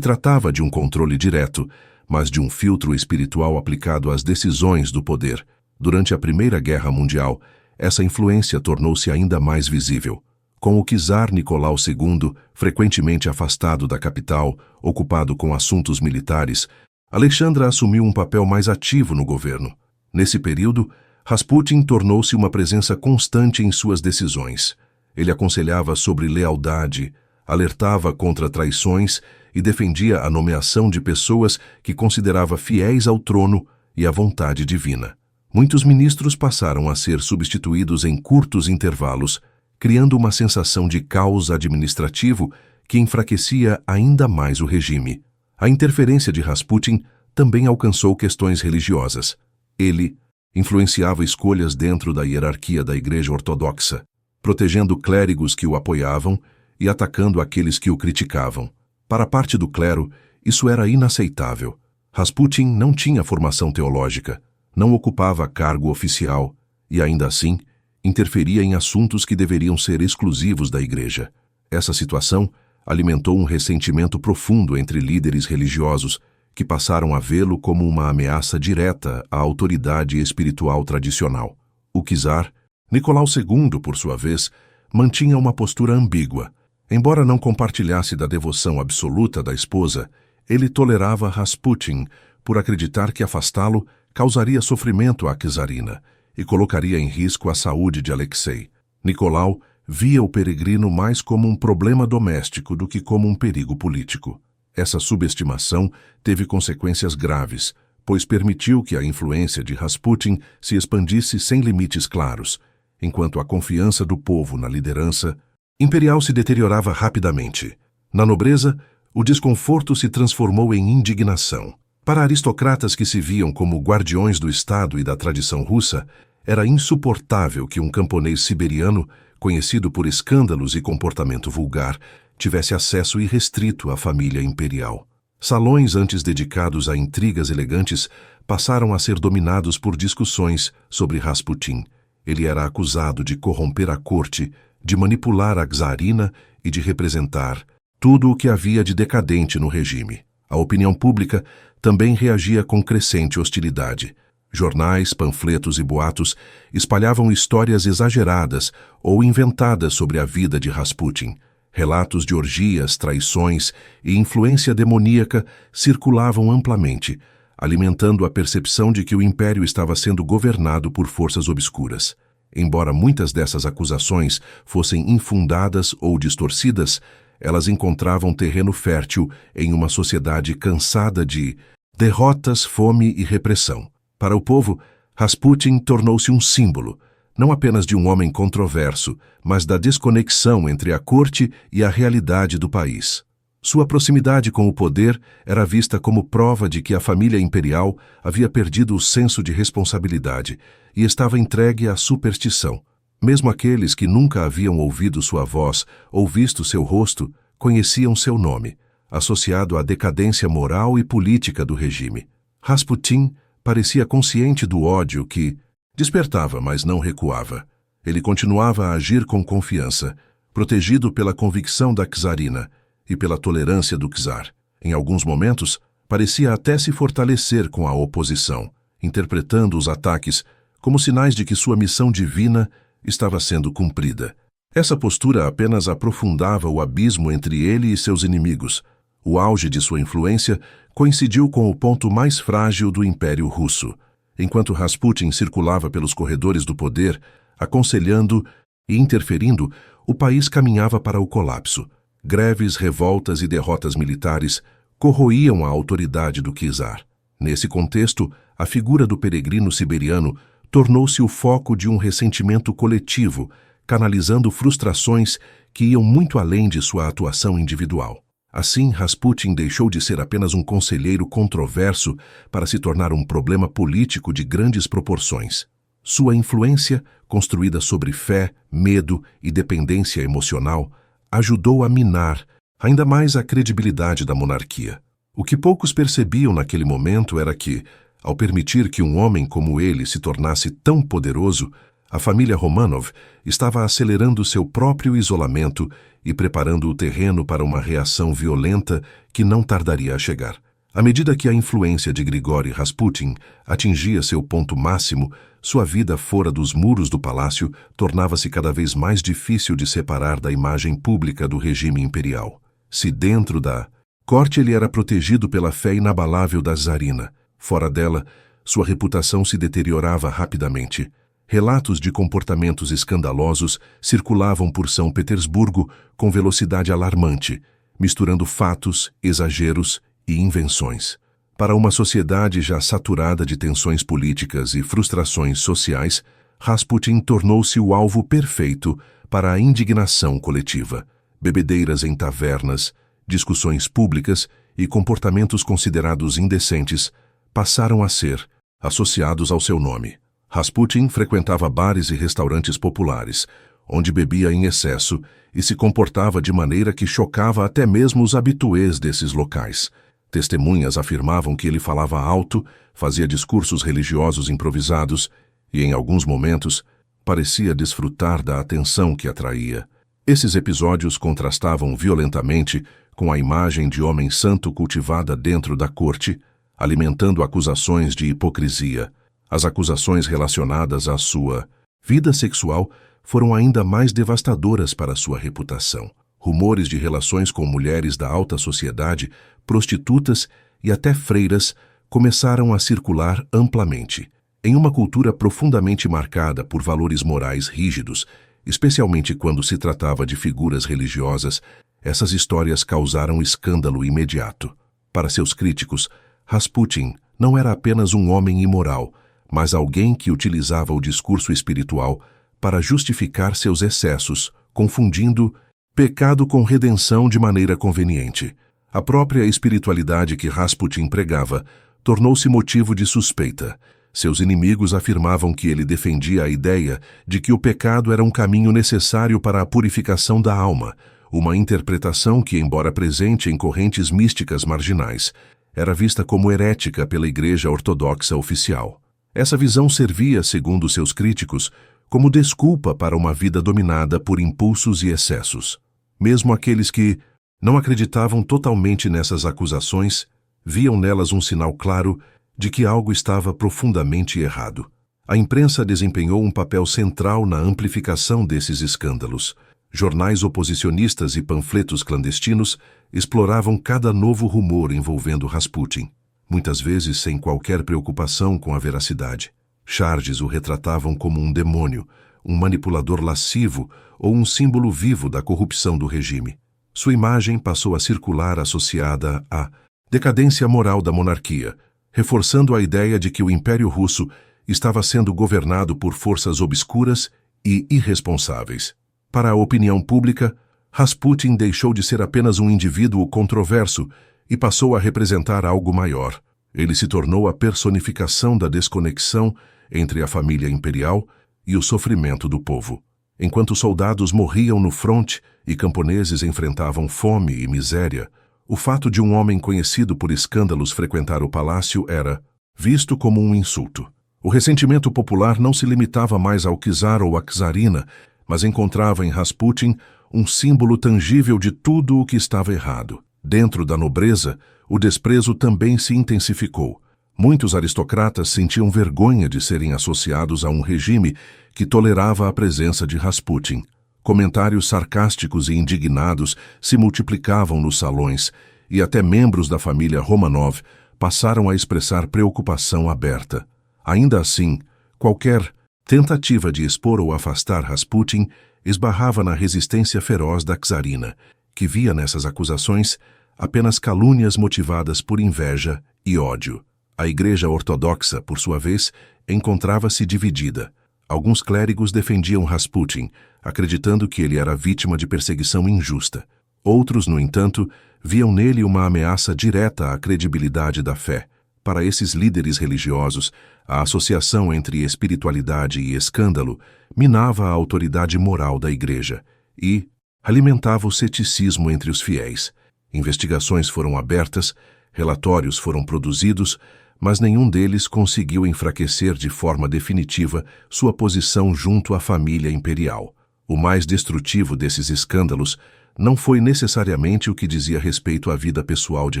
tratava de um controle direto, mas de um filtro espiritual aplicado às decisões do poder. Durante a Primeira Guerra Mundial, essa influência tornou-se ainda mais visível. Com o czar Nicolau II frequentemente afastado da capital, ocupado com assuntos militares, Alexandra assumiu um papel mais ativo no governo. Nesse período, Rasputin tornou-se uma presença constante em suas decisões. Ele aconselhava sobre lealdade, alertava contra traições e defendia a nomeação de pessoas que considerava fiéis ao trono e à vontade divina. Muitos ministros passaram a ser substituídos em curtos intervalos, criando uma sensação de caos administrativo que enfraquecia ainda mais o regime. A interferência de Rasputin também alcançou questões religiosas. Ele influenciava escolhas dentro da hierarquia da Igreja Ortodoxa, protegendo clérigos que o apoiavam e atacando aqueles que o criticavam. Para parte do clero, isso era inaceitável. Rasputin não tinha formação teológica, não ocupava cargo oficial e, ainda assim, interferia em assuntos que deveriam ser exclusivos da Igreja. Essa situação alimentou um ressentimento profundo entre líderes religiosos que passaram a vê-lo como uma ameaça direta à autoridade espiritual tradicional. O czar, Nicolau II, por sua vez, mantinha uma postura ambígua. Embora não compartilhasse da devoção absoluta da esposa, ele tolerava Rasputin por acreditar que afastá-lo causaria sofrimento à czarina e colocaria em risco a saúde de Alexei. Nicolau via o peregrino mais como um problema doméstico do que como um perigo político. Essa subestimação teve consequências graves, pois permitiu que a influência de Rasputin se expandisse sem limites claros, enquanto a confiança do povo na liderança imperial se deteriorava rapidamente. Na nobreza, o desconforto se transformou em indignação. Para aristocratas que se viam como guardiões do Estado e da tradição russa, era insuportável que um camponês siberiano, conhecido por escândalos e comportamento vulgar, tivesse acesso irrestrito à família imperial. Salões antes dedicados a intrigas elegantes passaram a ser dominados por discussões sobre Rasputin. Ele era acusado de corromper a corte, de manipular a czarina e de representar tudo o que havia de decadente no regime. A opinião pública também reagia com crescente hostilidade. Jornais, panfletos e boatos espalhavam histórias exageradas ou inventadas sobre a vida de Rasputin. Relatos de orgias, traições e influência demoníaca circulavam amplamente, alimentando a percepção de que o império estava sendo governado por forças obscuras. Embora muitas dessas acusações fossem infundadas ou distorcidas, elas encontravam terreno fértil em uma sociedade cansada de derrotas, fome e repressão. Para o povo, Rasputin tornou-se um símbolo, não apenas de um homem controverso, mas da desconexão entre a corte e a realidade do país. Sua proximidade com o poder era vista como prova de que a família imperial havia perdido o senso de responsabilidade e estava entregue à superstição. Mesmo aqueles que nunca haviam ouvido sua voz ou visto seu rosto conheciam seu nome, associado à decadência moral e política do regime. Rasputin parecia consciente do ódio que despertava, mas não recuava. Ele continuava a agir com confiança, protegido pela convicção da czarina e pela tolerância do czar. Em alguns momentos, parecia até se fortalecer com a oposição, interpretando os ataques como sinais de que sua missão divina estava sendo cumprida. Essa postura apenas aprofundava o abismo entre ele e seus inimigos. O auge de sua influência coincidiu com o ponto mais frágil do Império Russo. Enquanto Rasputin circulava pelos corredores do poder, aconselhando e interferindo, o país caminhava para o colapso. Greves, revoltas e derrotas militares corroíam a autoridade do czar. Nesse contexto, a figura do peregrino siberiano tornou-se o foco de um ressentimento coletivo, canalizando frustrações que iam muito além de sua atuação individual. Assim, Rasputin deixou de ser apenas um conselheiro controverso para se tornar um problema político de grandes proporções. Sua influência, construída sobre fé, medo e dependência emocional, ajudou a minar ainda mais a credibilidade da monarquia. O que poucos percebiam naquele momento era que, ao permitir que um homem como ele se tornasse tão poderoso, a família Romanov estava acelerando seu próprio isolamento e preparando o terreno para uma reação violenta que não tardaria a chegar. À medida que a influência de Grigori Rasputin atingia seu ponto máximo, sua vida fora dos muros do palácio tornava-se cada vez mais difícil de separar da imagem pública do regime imperial. Se dentro da corte ele era protegido pela fé inabalável da czarina, fora dela, sua reputação se deteriorava rapidamente. Relatos de comportamentos escandalosos circulavam por São Petersburgo com velocidade alarmante, misturando fatos, exageros e invenções. Para uma sociedade já saturada de tensões políticas e frustrações sociais, Rasputin tornou-se o alvo perfeito para a indignação coletiva. Bebedeiras em tavernas, discussões públicas e comportamentos considerados indecentes passaram a ser associados ao seu nome. Rasputin frequentava bares e restaurantes populares, onde bebia em excesso e se comportava de maneira que chocava até mesmo os habituês desses locais. Testemunhas afirmavam que ele falava alto, fazia discursos religiosos improvisados e, em alguns momentos, parecia desfrutar da atenção que atraía. Esses episódios contrastavam violentamente com a imagem de homem santo cultivada dentro da corte, alimentando acusações de hipocrisia. As acusações relacionadas à sua vida sexual foram ainda mais devastadoras para sua reputação. Rumores de relações com mulheres da alta sociedade, prostitutas e até freiras começaram a circular amplamente. Em uma cultura profundamente marcada por valores morais rígidos, especialmente quando se tratava de figuras religiosas, essas histórias causaram escândalo imediato. Para seus críticos, Rasputin não era apenas um homem imoral, mas alguém que utilizava o discurso espiritual para justificar seus excessos, confundindo pecado com redenção de maneira conveniente. A própria espiritualidade que Rasputin pregava tornou-se motivo de suspeita. Seus inimigos afirmavam que ele defendia a ideia de que o pecado era um caminho necessário para a purificação da alma, uma interpretação que, embora presente em correntes místicas marginais, era vista como herética pela Igreja Ortodoxa oficial. Essa visão servia, segundo seus críticos, como desculpa para uma vida dominada por impulsos e excessos. Mesmo aqueles que não acreditavam totalmente nessas acusações, viam nelas um sinal claro de que algo estava profundamente errado. A imprensa desempenhou um papel central na amplificação desses escândalos. Jornais oposicionistas e panfletos clandestinos exploravam cada novo rumor envolvendo Rasputin, muitas vezes sem qualquer preocupação com a veracidade. Charges o retratavam como um demônio, um manipulador lascivo ou um símbolo vivo da corrupção do regime. Sua imagem passou a circular associada à decadência moral da monarquia, reforçando a ideia de que o Império Russo estava sendo governado por forças obscuras e irresponsáveis. Para a opinião pública, Rasputin deixou de ser apenas um indivíduo controverso e passou a representar algo maior. Ele se tornou a personificação da desconexão entre a família imperial e o sofrimento do povo. Enquanto soldados morriam no fronte e camponeses enfrentavam fome e miséria, o fato de um homem conhecido por escândalos frequentar o palácio era visto como um insulto. O ressentimento popular não se limitava mais ao czar ou à czarina, mas encontrava em Rasputin um símbolo tangível de tudo o que estava errado. Dentro da nobreza, o desprezo também se intensificou. Muitos aristocratas sentiam vergonha de serem associados a um regime que tolerava a presença de Rasputin. Comentários sarcásticos e indignados se multiplicavam nos salões, e até membros da família Romanov passaram a expressar preocupação aberta. Ainda assim, qualquer tentativa de expor ou afastar Rasputin esbarrava na resistência feroz da czarina, que via nessas acusações apenas calúnias motivadas por inveja e ódio. A Igreja Ortodoxa, por sua vez, encontrava-se dividida. Alguns clérigos defendiam Rasputin, acreditando que ele era vítima de perseguição injusta. Outros, no entanto, viam nele uma ameaça direta à credibilidade da fé. Para esses líderes religiosos, a associação entre espiritualidade e escândalo minava a autoridade moral da Igreja e alimentava o ceticismo entre os fiéis. Investigações foram abertas, Relatórios foram produzidos, mas nenhum deles conseguiu enfraquecer de forma definitiva sua posição junto à família imperial. O mais destrutivo desses escândalos não foi necessariamente o que dizia respeito à vida pessoal de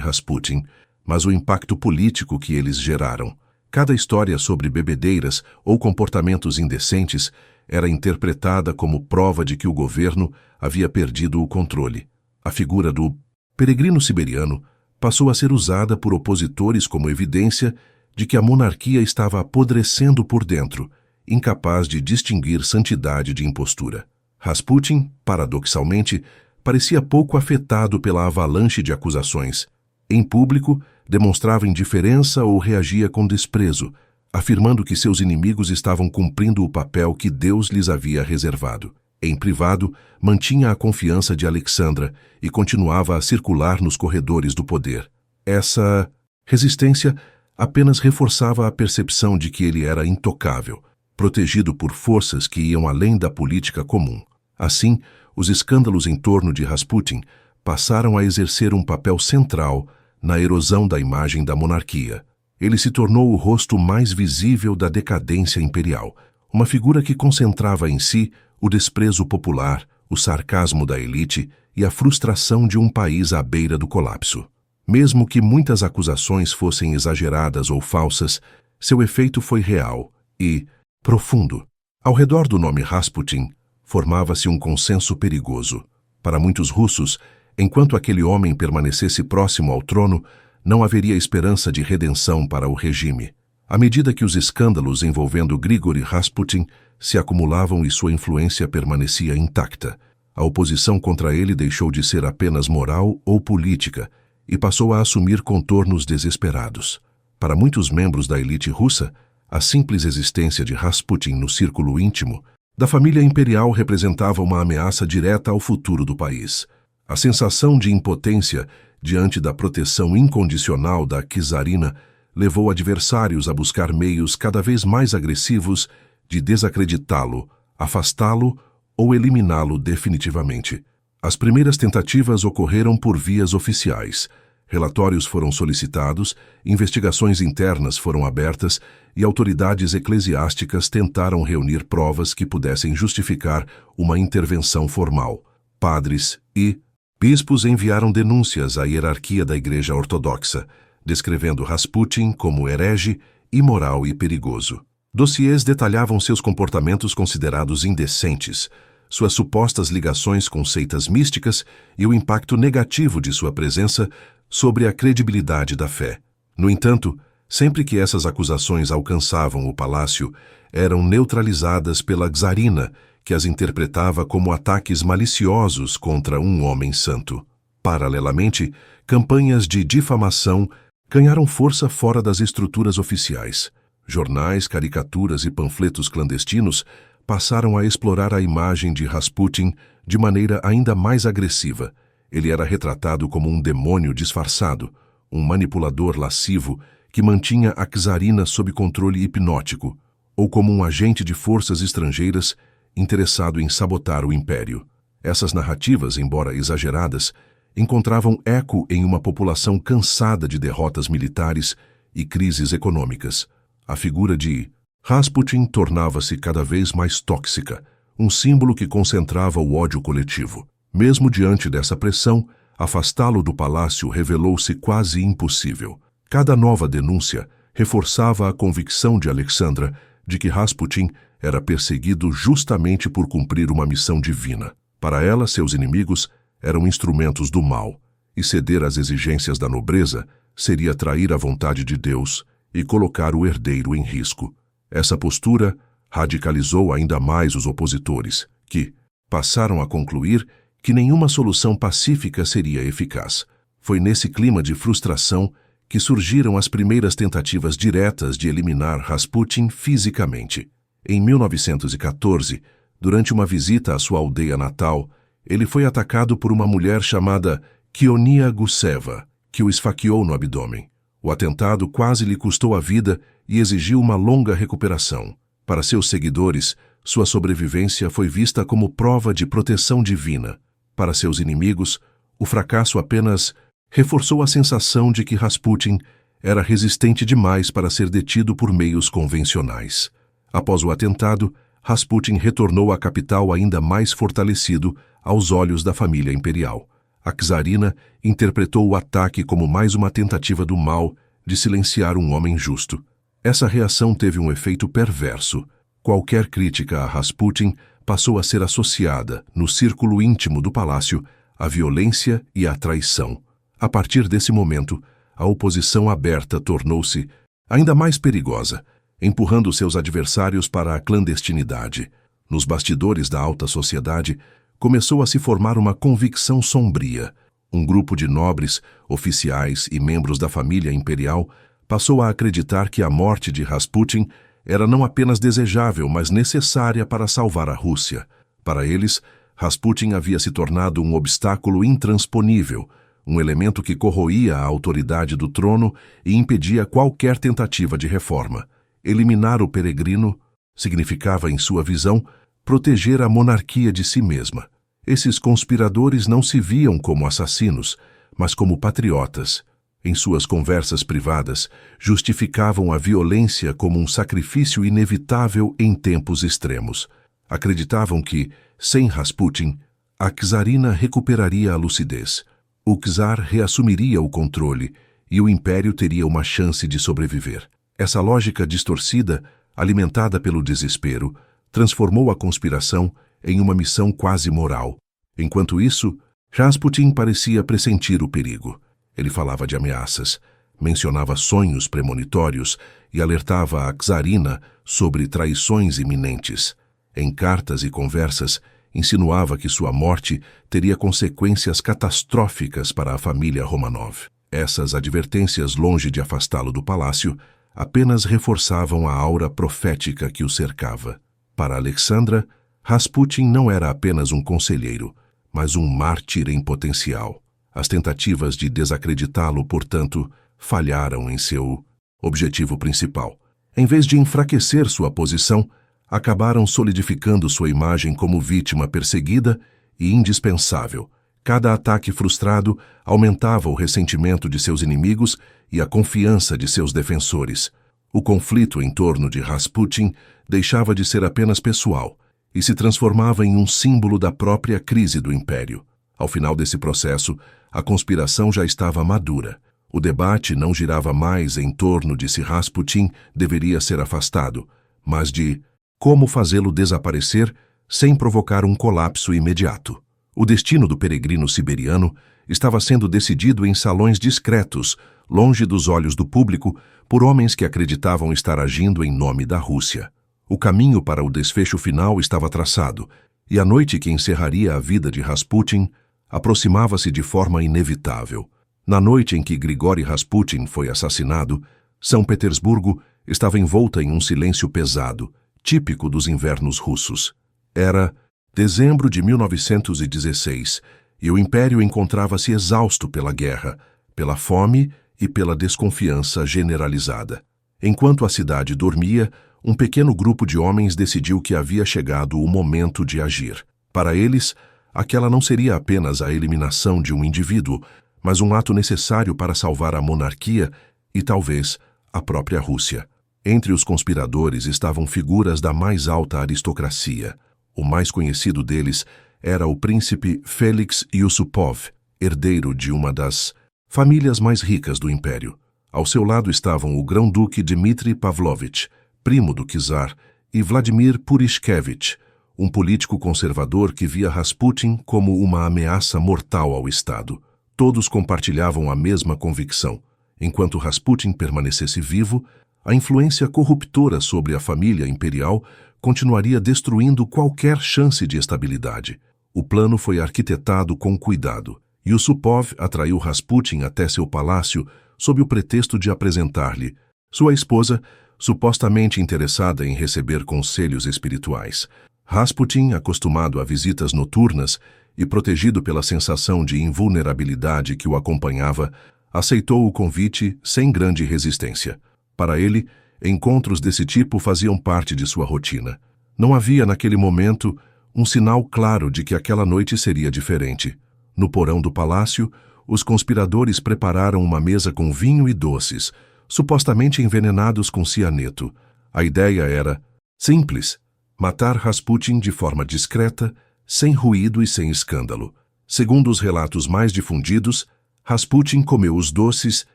Rasputin, mas o impacto político que eles geraram. Cada história sobre bebedeiras ou comportamentos indecentes era interpretada como prova de que o governo havia perdido o controle. A figura do peregrino siberiano passou a ser usada por opositores como evidência de que a monarquia estava apodrecendo por dentro, incapaz de distinguir santidade de impostura. Rasputin, paradoxalmente, parecia pouco afetado pela avalanche de acusações. Em público, demonstrava indiferença ou reagia com desprezo, afirmando que seus inimigos estavam cumprindo o papel que Deus lhes havia reservado. Em privado, mantinha a confiança de Alexandra e continuava a circular nos corredores do poder. Essa resistência apenas reforçava a percepção de que ele era intocável, protegido por forças que iam além da política comum. Assim, os escândalos em torno de Rasputin passaram a exercer um papel central na erosão da imagem da monarquia. Ele se tornou o rosto mais visível da decadência imperial, uma figura que concentrava em si o desprezo popular, o sarcasmo da elite e a frustração de um país à beira do colapso. Mesmo que muitas acusações fossem exageradas ou falsas, seu efeito foi real e profundo. Ao redor do nome Rasputin, formava-se um consenso perigoso. Para muitos russos, enquanto aquele homem permanecesse próximo ao trono, não haveria esperança de redenção para o regime. À medida que os escândalos envolvendo Grigori Rasputin se acumulavam e sua influência permanecia intacta, a oposição contra ele deixou de ser apenas moral ou política e passou a assumir contornos desesperados. Para muitos membros da elite russa, a simples existência de Rasputin no círculo íntimo da família imperial representava uma ameaça direta ao futuro do país. A sensação de impotência diante da proteção incondicional da czarina levou adversários a buscar meios cada vez mais agressivos de desacreditá-lo, afastá-lo ou eliminá-lo definitivamente. As primeiras tentativas ocorreram por vias oficiais. Relatórios foram solicitados, investigações internas foram abertas e autoridades eclesiásticas tentaram reunir provas que pudessem justificar uma intervenção formal. Padres e bispos enviaram denúncias à hierarquia da Igreja Ortodoxa, descrevendo Rasputin como herege, imoral e perigoso. Dossiês detalhavam seus comportamentos considerados indecentes, suas supostas ligações com seitas místicas e o impacto negativo de sua presença sobre a credibilidade da fé. No entanto, sempre que essas acusações alcançavam o palácio, eram neutralizadas pela czarina, que as interpretava como ataques maliciosos contra um homem santo. Paralelamente, campanhas de difamação ganharam força fora das estruturas oficiais. Jornais, caricaturas e panfletos clandestinos passaram a explorar a imagem de Rasputin de maneira ainda mais agressiva. Ele era retratado como um demônio disfarçado, um manipulador lascivo que mantinha a czarina sob controle hipnótico, ou como um agente de forças estrangeiras interessado em sabotar o império. Essas narrativas, embora exageradas, encontravam eco em uma população cansada de derrotas militares e crises econômicas. A figura de Rasputin tornava-se cada vez mais tóxica, um símbolo que concentrava o ódio coletivo. Mesmo diante dessa pressão, afastá-lo do palácio revelou-se quase impossível. Cada nova denúncia reforçava a convicção de Alexandra de que Rasputin era perseguido justamente por cumprir uma missão divina. Para ela, seus inimigos eram instrumentos do mal, e ceder às exigências da nobreza seria trair a vontade de Deus e colocar o herdeiro em risco. Essa postura radicalizou ainda mais os opositores, que passaram a concluir que nenhuma solução pacífica seria eficaz. Foi nesse clima de frustração que surgiram as primeiras tentativas diretas de eliminar Rasputin fisicamente. Em 1914, durante uma visita à sua aldeia natal, ele foi atacado por uma mulher chamada Kionia Guseva, que o esfaqueou no abdômen. O atentado quase lhe custou a vida e exigiu uma longa recuperação. Para seus seguidores, sua sobrevivência foi vista como prova de proteção divina. Para seus inimigos, o fracasso apenas reforçou a sensação de que Rasputin era resistente demais para ser detido por meios convencionais. Após o atentado, Rasputin retornou à capital ainda mais fortalecido aos olhos da família imperial. A czarina interpretou o ataque como mais uma tentativa do mal de silenciar um homem justo. Essa reação teve um efeito perverso. Qualquer crítica a Rasputin passou a ser associada, no círculo íntimo do palácio, à violência e à traição. A partir desse momento, a oposição aberta tornou-se ainda mais perigosa, empurrando seus adversários para a clandestinidade. Nos bastidores da alta sociedade, começou a se formar uma convicção sombria. Um grupo de nobres, oficiais e membros da família imperial passou a acreditar que a morte de Rasputin era não apenas desejável, mas necessária para salvar a Rússia. Para eles, Rasputin havia se tornado um obstáculo intransponível, um elemento que corroía a autoridade do trono e impedia qualquer tentativa de reforma. Eliminar o peregrino significava, em sua visão, proteger a monarquia de si mesma. Esses conspiradores não se viam como assassinos, mas como patriotas. Em suas conversas privadas, justificavam a violência como um sacrifício inevitável em tempos extremos. Acreditavam que, sem Rasputin, a czarina recuperaria a lucidez. O czar reassumiria o controle e o império teria uma chance de sobreviver. Essa lógica distorcida, alimentada pelo desespero, transformou a conspiração em uma missão quase moral. Enquanto isso, Rasputin parecia pressentir o perigo. Ele falava de ameaças, mencionava sonhos premonitórios e alertava a czarina sobre traições iminentes. Em cartas e conversas, insinuava que sua morte teria consequências catastróficas para a família Romanov. Essas advertências, longe de afastá-lo do palácio, apenas reforçavam a aura profética que o cercava. Para Alexandra, Rasputin não era apenas um conselheiro, mas um mártir em potencial. As tentativas de desacreditá-lo, portanto, falharam em seu objetivo principal. Em vez de enfraquecer sua posição, acabaram solidificando sua imagem como vítima perseguida e indispensável. Cada ataque frustrado aumentava o ressentimento de seus inimigos e a confiança de seus defensores. O conflito em torno de Rasputin deixava de ser apenas pessoal e se transformava em um símbolo da própria crise do império. Ao final desse processo, a conspiração já estava madura. O debate não girava mais em torno de se Rasputin deveria ser afastado, mas de como fazê-lo desaparecer sem provocar um colapso imediato. O destino do peregrino siberiano estava sendo decidido em salões discretos, longe dos olhos do público, por homens que acreditavam estar agindo em nome da Rússia. O caminho para o desfecho final estava traçado, e a noite que encerraria a vida de Rasputin aproximava-se de forma inevitável. Na noite em que Grigori Rasputin foi assassinado, São Petersburgo estava envolta em um silêncio pesado, típico dos invernos russos. Era dezembro de 1916 e o império encontrava-se exausto pela guerra, pela fome e pela desconfiança generalizada. Enquanto a cidade dormia, um pequeno grupo de homens decidiu que havia chegado o momento de agir. Para eles, aquela não seria apenas a eliminação de um indivíduo, mas um ato necessário para salvar a monarquia e, talvez, a própria Rússia. Entre os conspiradores estavam figuras da mais alta aristocracia. O mais conhecido deles era o príncipe Félix Yusupov, herdeiro de uma das famílias mais ricas do império. Ao seu lado estavam o grão-duque Dmitri Pavlovich, primo do czar, e Vladimir Purishkevich, um político conservador que via Rasputin como uma ameaça mortal ao Estado. Todos compartilhavam a mesma convicção. Enquanto Rasputin permanecesse vivo, a influência corruptora sobre a família imperial continuaria destruindo qualquer chance de estabilidade. O plano foi arquitetado com cuidado. Yusupov atraiu Rasputin até seu palácio sob o pretexto de apresentar-lhe sua esposa, supostamente interessada em receber conselhos espirituais. Rasputin, acostumado a visitas noturnas e protegido pela sensação de invulnerabilidade que o acompanhava, aceitou o convite sem grande resistência. Para ele, encontros desse tipo faziam parte de sua rotina. Não havia, naquele momento, um sinal claro de que aquela noite seria diferente. No porão do palácio, os conspiradores prepararam uma mesa com vinho e doces, supostamente envenenados com cianeto. A ideia era simples: matar Rasputin de forma discreta, sem ruído e sem escândalo. Segundo os relatos mais difundidos, Rasputin comeu os doces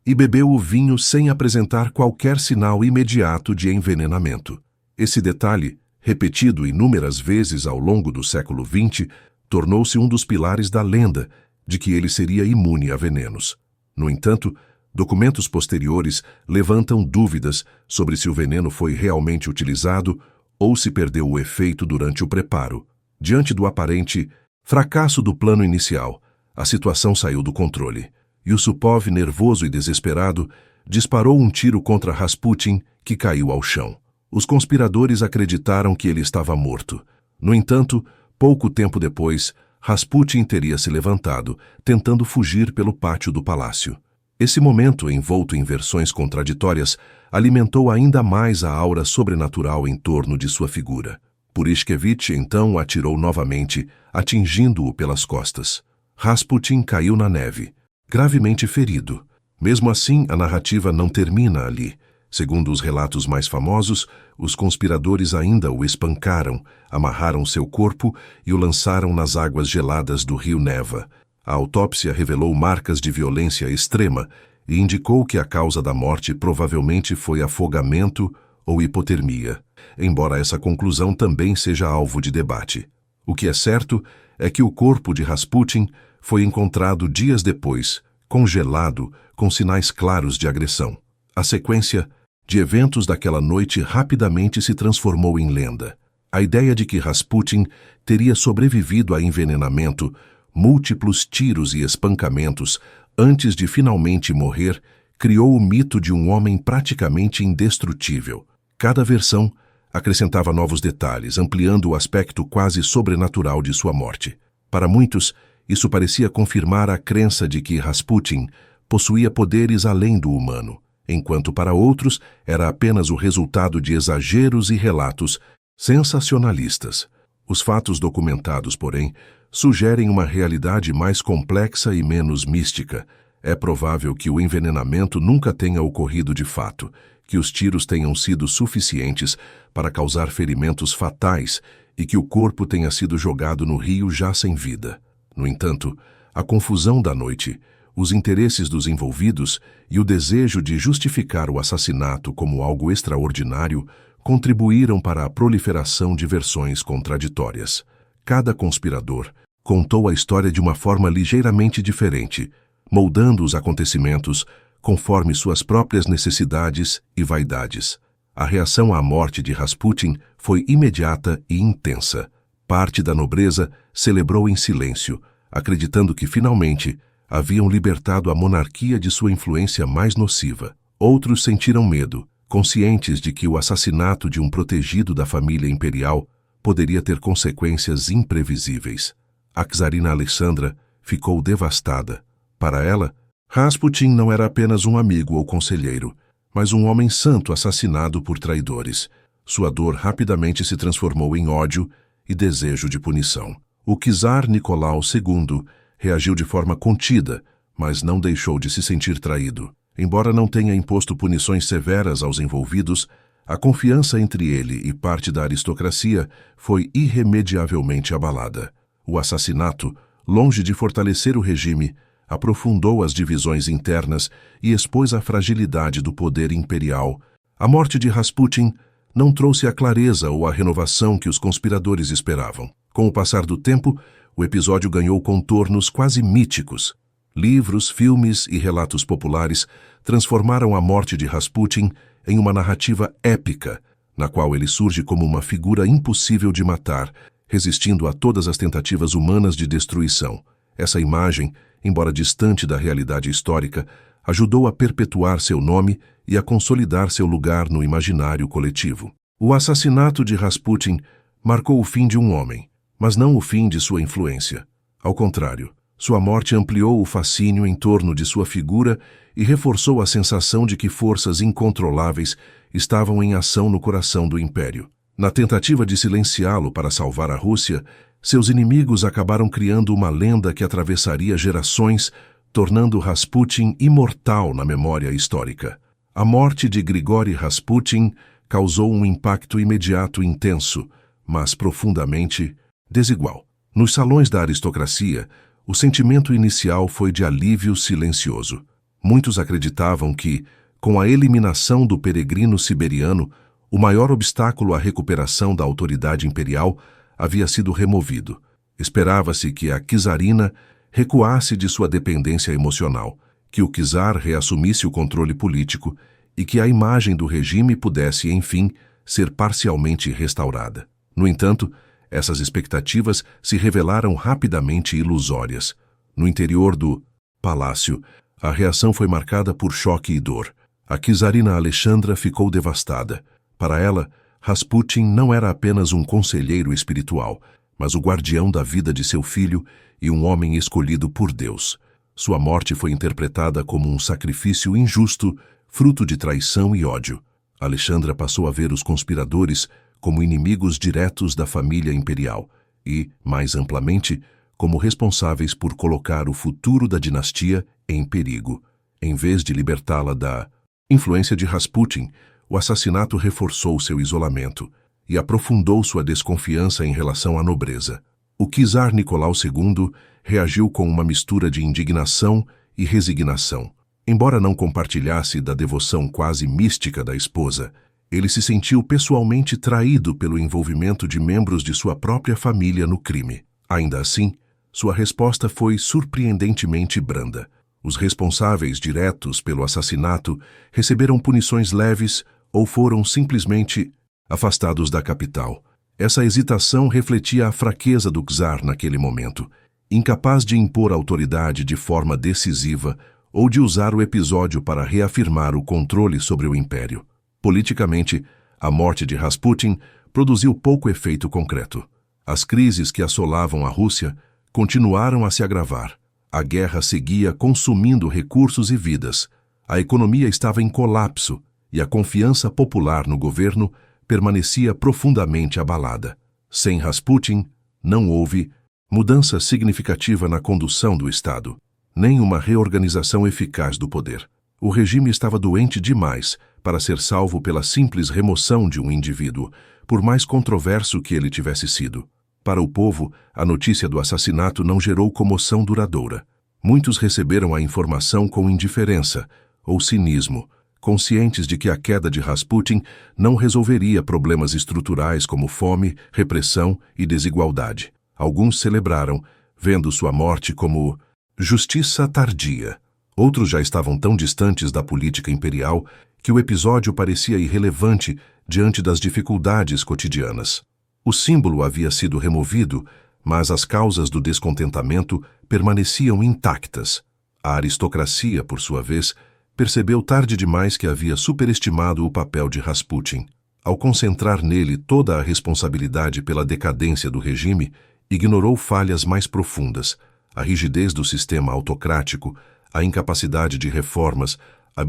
e bebeu o vinho sem apresentar qualquer sinal imediato de envenenamento. Esse detalhe, repetido inúmeras vezes ao longo do século XX, tornou-se um dos pilares da lenda de que ele seria imune a venenos. No entanto, documentos posteriores levantam dúvidas sobre se o veneno foi realmente utilizado ou se perdeu o efeito durante o preparo. Diante do aparente fracasso do plano inicial, a situação saiu do controle. Yusupov, nervoso e desesperado, disparou um tiro contra Rasputin, que caiu ao chão. Os conspiradores acreditaram que ele estava morto. No entanto, pouco tempo depois, Rasputin teria se levantado, tentando fugir pelo pátio do palácio. Esse momento, envolto em versões contraditórias, alimentou ainda mais a aura sobrenatural em torno de sua figura. Purishkevich então atirou novamente, atingindo-o pelas costas. Rasputin caiu na neve, gravemente ferido. Mesmo assim, a narrativa não termina ali. Segundo os relatos mais famosos, os conspiradores ainda o espancaram, amarraram seu corpo e o lançaram nas águas geladas do rio Neva. A autópsia revelou marcas de violência extrema e indicou que a causa da morte provavelmente foi afogamento ou hipotermia, embora essa conclusão também seja alvo de debate. O que é certo é que o corpo de Rasputin foi encontrado dias depois, congelado, com sinais claros de agressão. A sequência de eventos daquela noite rapidamente se transformou em lenda. A ideia de que Rasputin teria sobrevivido a envenenamento, múltiplos tiros e espancamentos antes de finalmente morrer, criou o mito de um homem praticamente indestrutível. Cada versão acrescentava novos detalhes, ampliando o aspecto quase sobrenatural de sua morte. Para muitos, isso parecia confirmar a crença de que Rasputin possuía poderes além do humano, enquanto para outros era apenas o resultado de exageros e relatos sensacionalistas. Os fatos documentados, porém, sugerem uma realidade mais complexa e menos mística. É provável que o envenenamento nunca tenha ocorrido de fato, que os tiros tenham sido suficientes para causar ferimentos fatais e que o corpo tenha sido jogado no rio já sem vida. No entanto, a confusão da noite, os interesses dos envolvidos e o desejo de justificar o assassinato como algo extraordinário contribuíram para a proliferação de versões contraditórias. Cada conspirador contou a história de uma forma ligeiramente diferente, moldando os acontecimentos conforme suas próprias necessidades e vaidades. A reação à morte de Rasputin foi imediata e intensa. Parte da nobreza celebrou em silêncio, acreditando que finalmente haviam libertado a monarquia de sua influência mais nociva. Outros sentiram medo, conscientes de que o assassinato de um protegido da família imperial poderia ter consequências imprevisíveis. A czarina Alexandra ficou devastada. Para ela, Rasputin não era apenas um amigo ou conselheiro, mas um homem santo assassinado por traidores. Sua dor rapidamente se transformou em ódio e desejo de punição. O czar Nicolau II reagiu de forma contida, mas não deixou de se sentir traído. Embora não tenha imposto punições severas aos envolvidos, a confiança entre ele e parte da aristocracia foi irremediavelmente abalada. O assassinato, longe de fortalecer o regime, aprofundou as divisões internas e expôs a fragilidade do poder imperial. A morte de Rasputin não trouxe a clareza ou a renovação que os conspiradores esperavam. Com o passar do tempo, o episódio ganhou contornos quase míticos. Livros, filmes e relatos populares transformaram a morte de Rasputin em uma narrativa épica, na qual ele surge como uma figura impossível de matar, resistindo a todas as tentativas humanas de destruição. Essa imagem, embora distante da realidade histórica, ajudou a perpetuar seu nome e a consolidar seu lugar no imaginário coletivo. O assassinato de Rasputin marcou o fim de um homem, mas não o fim de sua influência. Ao contrário, sua morte ampliou o fascínio em torno de sua figura e reforçou a sensação de que forças incontroláveis estavam em ação no coração do império. Na tentativa de silenciá-lo para salvar a Rússia, seus inimigos acabaram criando uma lenda que atravessaria gerações, tornando Rasputin imortal na memória histórica. A morte de Grigori Rasputin causou um impacto imediato e intenso, mas profundamente desigual. Nos salões da aristocracia, o sentimento inicial foi de alívio silencioso. Muitos acreditavam que, com a eliminação do peregrino siberiano, o maior obstáculo à recuperação da autoridade imperial havia sido removido. Esperava-se que a czarina recuasse de sua dependência emocional, que o czar reassumisse o controle político e que a imagem do regime pudesse, enfim, ser parcialmente restaurada. No entanto, essas expectativas se revelaram rapidamente ilusórias. No interior do palácio, a reação foi marcada por choque e dor. A czarina Alexandra ficou devastada. Para ela, Rasputin não era apenas um conselheiro espiritual, mas o guardião da vida de seu filho e um homem escolhido por Deus. Sua morte foi interpretada como um sacrifício injusto, fruto de traição e ódio. Alexandra passou a ver os conspiradores como inimigos diretos da família imperial e, mais amplamente, como responsáveis por colocar o futuro da dinastia em perigo. Em vez de libertá-la da influência de Rasputin, o assassinato reforçou seu isolamento e aprofundou sua desconfiança em relação à nobreza. O czar Nicolau II reagiu com uma mistura de indignação e resignação. Embora não compartilhasse da devoção quase mística da esposa, ele se sentiu pessoalmente traído pelo envolvimento de membros de sua própria família no crime. Ainda assim, sua resposta foi surpreendentemente branda. Os responsáveis diretos pelo assassinato receberam punições leves ou foram simplesmente afastados da capital. Essa hesitação refletia a fraqueza do czar naquele momento, incapaz de impor autoridade de forma decisiva ou de usar o episódio para reafirmar o controle sobre o império. Politicamente, a morte de Rasputin produziu pouco efeito concreto. As crises que assolavam a Rússia continuaram a se agravar. A guerra seguia consumindo recursos e vidas. A economia estava em colapso e a confiança popular no governo permanecia profundamente abalada. Sem Rasputin, não houve mudança significativa na condução do Estado, nem uma reorganização eficaz do poder. O regime estava doente demais para ser salvo pela simples remoção de um indivíduo, por mais controverso que ele tivesse sido. Para o povo, a notícia do assassinato não gerou comoção duradoura. Muitos receberam a informação com indiferença ou cinismo, conscientes de que a queda de Rasputin não resolveria problemas estruturais como fome, repressão e desigualdade. Alguns celebraram, vendo sua morte como justiça tardia. Outros já estavam tão distantes da política imperial que o episódio parecia irrelevante diante das dificuldades cotidianas. O símbolo havia sido removido, mas as causas do descontentamento permaneciam intactas. A aristocracia, por sua vez, percebeu tarde demais que havia superestimado o papel de Rasputin. Ao concentrar nele toda a responsabilidade pela decadência do regime, ignorou falhas mais profundas, a rigidez do sistema autocrático, a incapacidade de reformas, a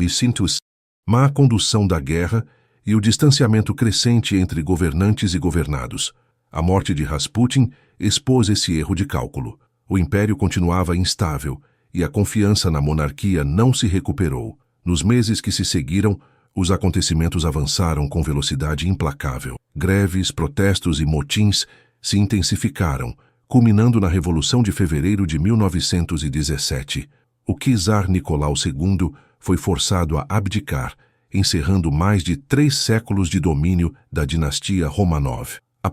má condução da guerra e o distanciamento crescente entre governantes e governados. A morte de Rasputin expôs esse erro de cálculo. O império continuava instável e a confiança na monarquia não se recuperou. Nos meses que se seguiram, os acontecimentos avançaram com velocidade implacável. Greves, protestos e motins se intensificaram, culminando na Revolução de Fevereiro de 1917. O czar Nicolau II foi forçado a abdicar, encerrando mais de 3 séculos de domínio da dinastia Romanov. A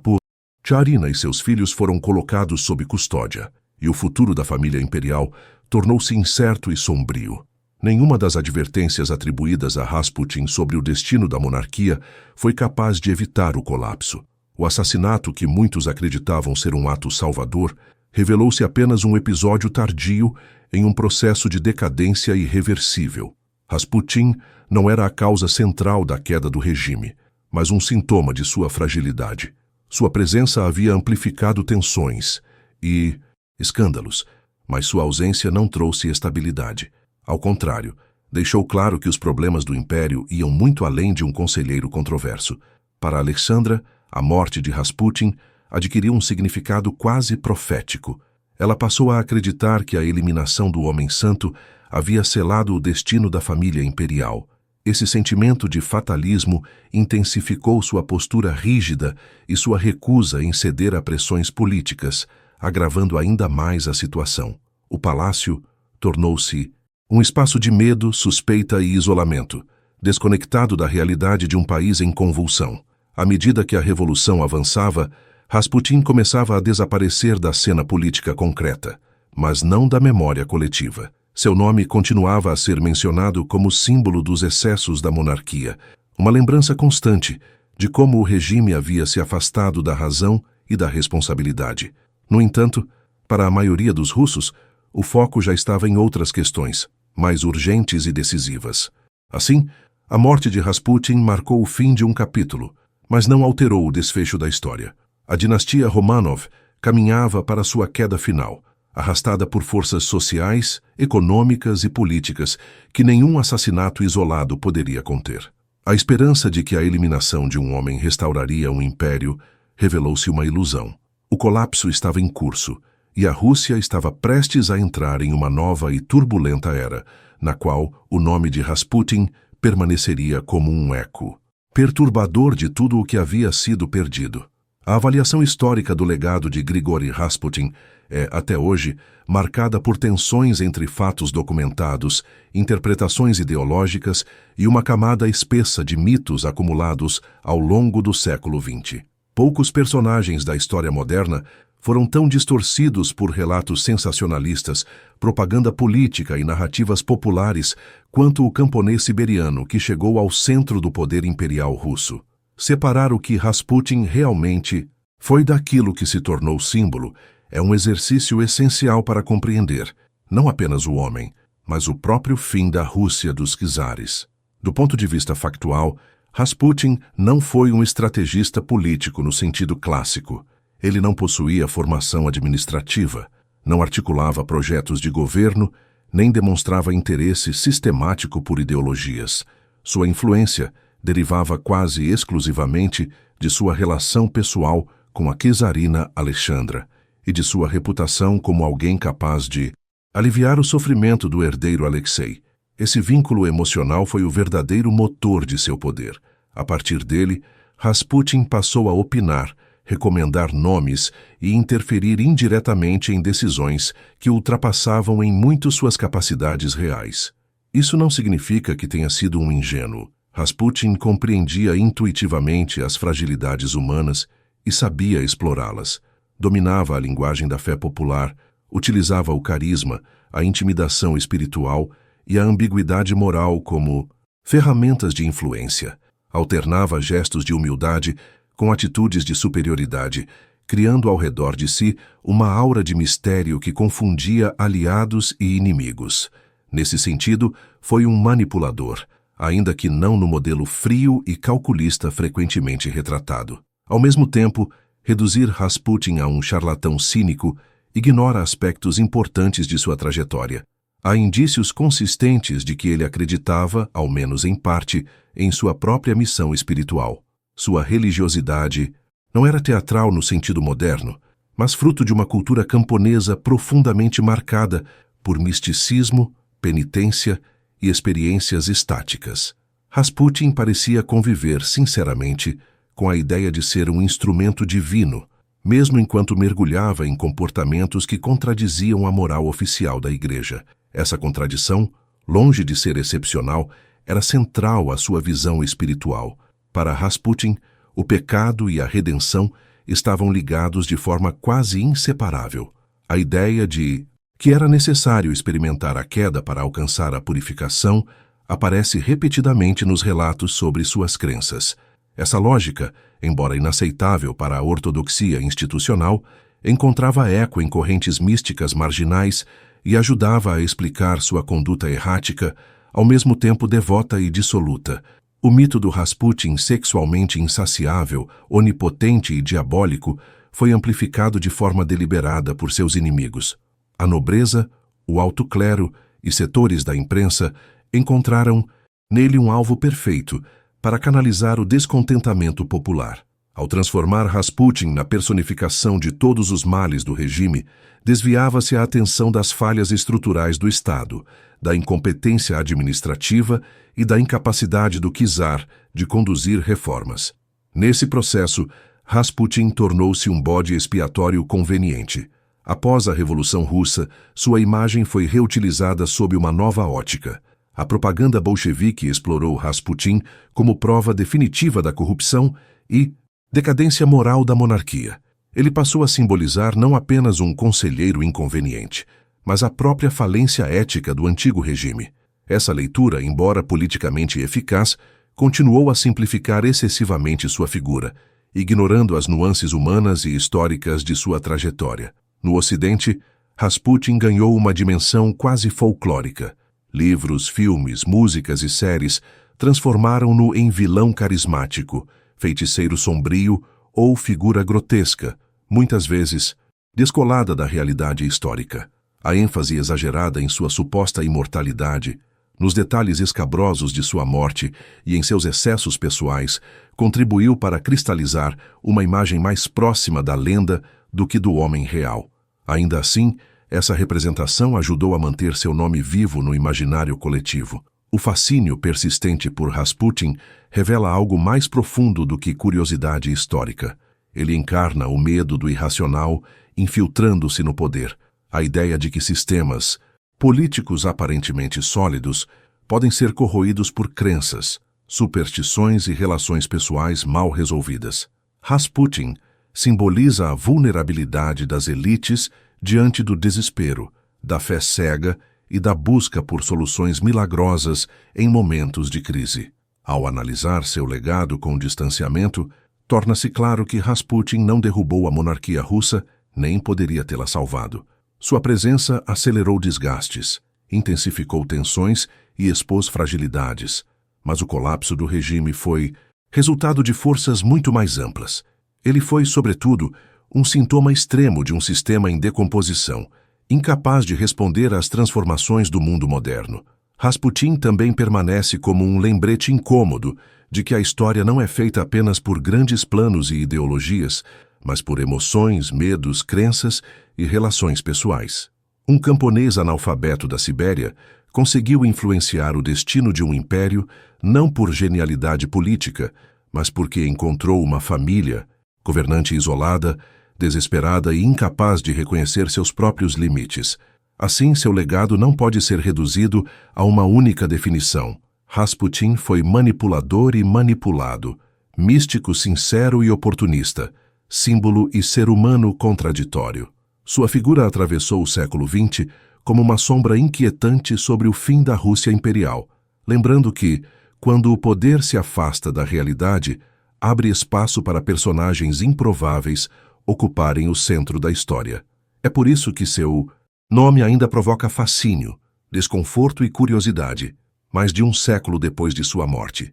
czarina e seus filhos foram colocados sob custódia, e o futuro da família imperial tornou-se incerto e sombrio. Nenhuma das advertências atribuídas a Rasputin sobre o destino da monarquia foi capaz de evitar o colapso. O assassinato, que muitos acreditavam ser um ato salvador, revelou-se apenas um episódio tardio em um processo de decadência irreversível. Rasputin não era a causa central da queda do regime, mas um sintoma de sua fragilidade. Sua presença havia amplificado tensões e escândalos, mas sua ausência não trouxe estabilidade. Ao contrário, deixou claro que os problemas do império iam muito além de um conselheiro controverso. Para Alexandra, a morte de Rasputin adquiriu um significado quase profético. Ela passou a acreditar que a eliminação do homem santo havia selado o destino da família imperial. Esse sentimento de fatalismo intensificou sua postura rígida e sua recusa em ceder a pressões políticas, agravando ainda mais a situação. O palácio tornou-se um espaço de medo, suspeita e isolamento, desconectado da realidade de um país em convulsão. À medida que a revolução avançava, Rasputin começava a desaparecer da cena política concreta, mas não da memória coletiva. Seu nome continuava a ser mencionado como símbolo dos excessos da monarquia, uma lembrança constante de como o regime havia se afastado da razão e da responsabilidade. No entanto, para a maioria dos russos, o foco já estava em outras questões, mais urgentes e decisivas. Assim, a morte de Rasputin marcou o fim de um capítulo, mas não alterou o desfecho da história. A dinastia Romanov caminhava para sua queda final, arrastada por forças sociais, econômicas e políticas que nenhum assassinato isolado poderia conter. A esperança de que a eliminação de um homem restauraria um império revelou-se uma ilusão. O colapso estava em curso, e a Rússia estava prestes a entrar em uma nova e turbulenta era, na qual o nome de Rasputin permaneceria como um eco perturbador de tudo o que havia sido perdido. A avaliação histórica do legado de Grigori Rasputin é, até hoje, marcada por tensões entre fatos documentados, interpretações ideológicas e uma camada espessa de mitos acumulados ao longo do século XX. Poucos personagens da história moderna foram tão distorcidos por relatos sensacionalistas, propaganda política e narrativas populares quanto o camponês siberiano que chegou ao centro do poder imperial russo. Separar o que Rasputin realmente foi daquilo que se tornou símbolo é um exercício essencial para compreender, não apenas o homem, mas o próprio fim da Rússia dos czares. Do ponto de vista factual, Rasputin não foi um estrategista político no sentido clássico. Ele não possuía formação administrativa, não articulava projetos de governo, nem demonstrava interesse sistemático por ideologias. Sua influência derivava quase exclusivamente de sua relação pessoal com a czarina Alexandra e de sua reputação como alguém capaz de aliviar o sofrimento do herdeiro Alexei. Esse vínculo emocional foi o verdadeiro motor de seu poder. A partir dele, Rasputin passou a opinar, recomendar nomes e interferir indiretamente em decisões que ultrapassavam em muito suas capacidades reais. Isso não significa que tenha sido um ingênuo. Rasputin compreendia intuitivamente as fragilidades humanas e sabia explorá-las. Dominava a linguagem da fé popular, utilizava o carisma, a intimidação espiritual e a ambiguidade moral como ferramentas de influência. Alternava gestos de humildade com atitudes de superioridade, criando ao redor de si uma aura de mistério que confundia aliados e inimigos. Nesse sentido, foi um manipulador, ainda que não no modelo frio e calculista frequentemente retratado. Ao mesmo tempo, reduzir Rasputin a um charlatão cínico ignora aspectos importantes de sua trajetória. Há indícios consistentes de que ele acreditava, ao menos em parte, em sua própria missão espiritual. Sua religiosidade não era teatral no sentido moderno, mas fruto de uma cultura camponesa profundamente marcada por misticismo, penitência e experiências estáticas. Rasputin parecia conviver, sinceramente, com a ideia de ser um instrumento divino, mesmo enquanto mergulhava em comportamentos que contradiziam a moral oficial da Igreja. Essa contradição, longe de ser excepcional, era central à sua visão espiritual. Para Rasputin, o pecado e a redenção estavam ligados de forma quase inseparável. A ideia de que era necessário experimentar a queda para alcançar a purificação aparece repetidamente nos relatos sobre suas crenças. Essa lógica, embora inaceitável para a ortodoxia institucional, encontrava eco em correntes místicas marginais e ajudava a explicar sua conduta errática, ao mesmo tempo devota e dissoluta. O mito do Rasputin sexualmente insaciável, onipotente e diabólico foi amplificado de forma deliberada por seus inimigos. A nobreza, o alto clero e setores da imprensa encontraram nele um alvo perfeito para canalizar o descontentamento popular. Ao transformar Rasputin na personificação de todos os males do regime, desviava-se a atenção das falhas estruturais do Estado, da incompetência administrativa e da incapacidade do czar de conduzir reformas. Nesse processo, Rasputin tornou-se um bode expiatório conveniente. Após a Revolução Russa, sua imagem foi reutilizada sob uma nova ótica. A propaganda bolchevique explorou Rasputin como prova definitiva da corrupção e decadência moral da monarquia. Ele passou a simbolizar não apenas um conselheiro inconveniente, mas a própria falência ética do antigo regime. Essa leitura, embora politicamente eficaz, continuou a simplificar excessivamente sua figura, ignorando as nuances humanas e históricas de sua trajetória. No Ocidente, Rasputin ganhou uma dimensão quase folclórica. Livros, filmes, músicas e séries transformaram-no em vilão carismático, feiticeiro sombrio ou figura grotesca, muitas vezes descolada da realidade histórica. A ênfase exagerada em sua suposta imortalidade, nos detalhes escabrosos de sua morte e em seus excessos pessoais, contribuiu para cristalizar uma imagem mais próxima da lenda do que do homem real. Ainda assim, essa representação ajudou a manter seu nome vivo no imaginário coletivo. O fascínio persistente por Rasputin revela algo mais profundo do que curiosidade histórica. Ele encarna o medo do irracional, infiltrando-se no poder. A ideia de que sistemas políticos aparentemente sólidos podem ser corroídos por crenças, superstições e relações pessoais mal resolvidas. Rasputin simboliza a vulnerabilidade das elites diante do desespero, da fé cega e da busca por soluções milagrosas em momentos de crise. Ao analisar seu legado com distanciamento, torna-se claro que Rasputin não derrubou a monarquia russa, nem poderia tê-la salvado. Sua presença acelerou desgastes, intensificou tensões e expôs fragilidades. Mas o colapso do regime foi resultado de forças muito mais amplas. Ele foi, sobretudo, um sintoma extremo de um sistema em decomposição, incapaz de responder às transformações do mundo moderno. Rasputin também permanece como um lembrete incômodo de que a história não é feita apenas por grandes planos e ideologias, mas por emoções, medos, crenças e relações pessoais. Um camponês analfabeto da Sibéria conseguiu influenciar o destino de um império não por genialidade política, mas porque encontrou uma família, governante isolada, desesperada e incapaz de reconhecer seus próprios limites. Assim, seu legado não pode ser reduzido a uma única definição. Rasputin foi manipulador e manipulado, místico sincero e oportunista, símbolo e ser humano contraditório. Sua figura atravessou o século XX como uma sombra inquietante sobre o fim da Rússia imperial, lembrando que, quando o poder se afasta da realidade, abre espaço para personagens improváveis ocuparem o centro da história. É por isso que seu nome ainda provoca fascínio, desconforto e curiosidade, mais de um século depois de sua morte.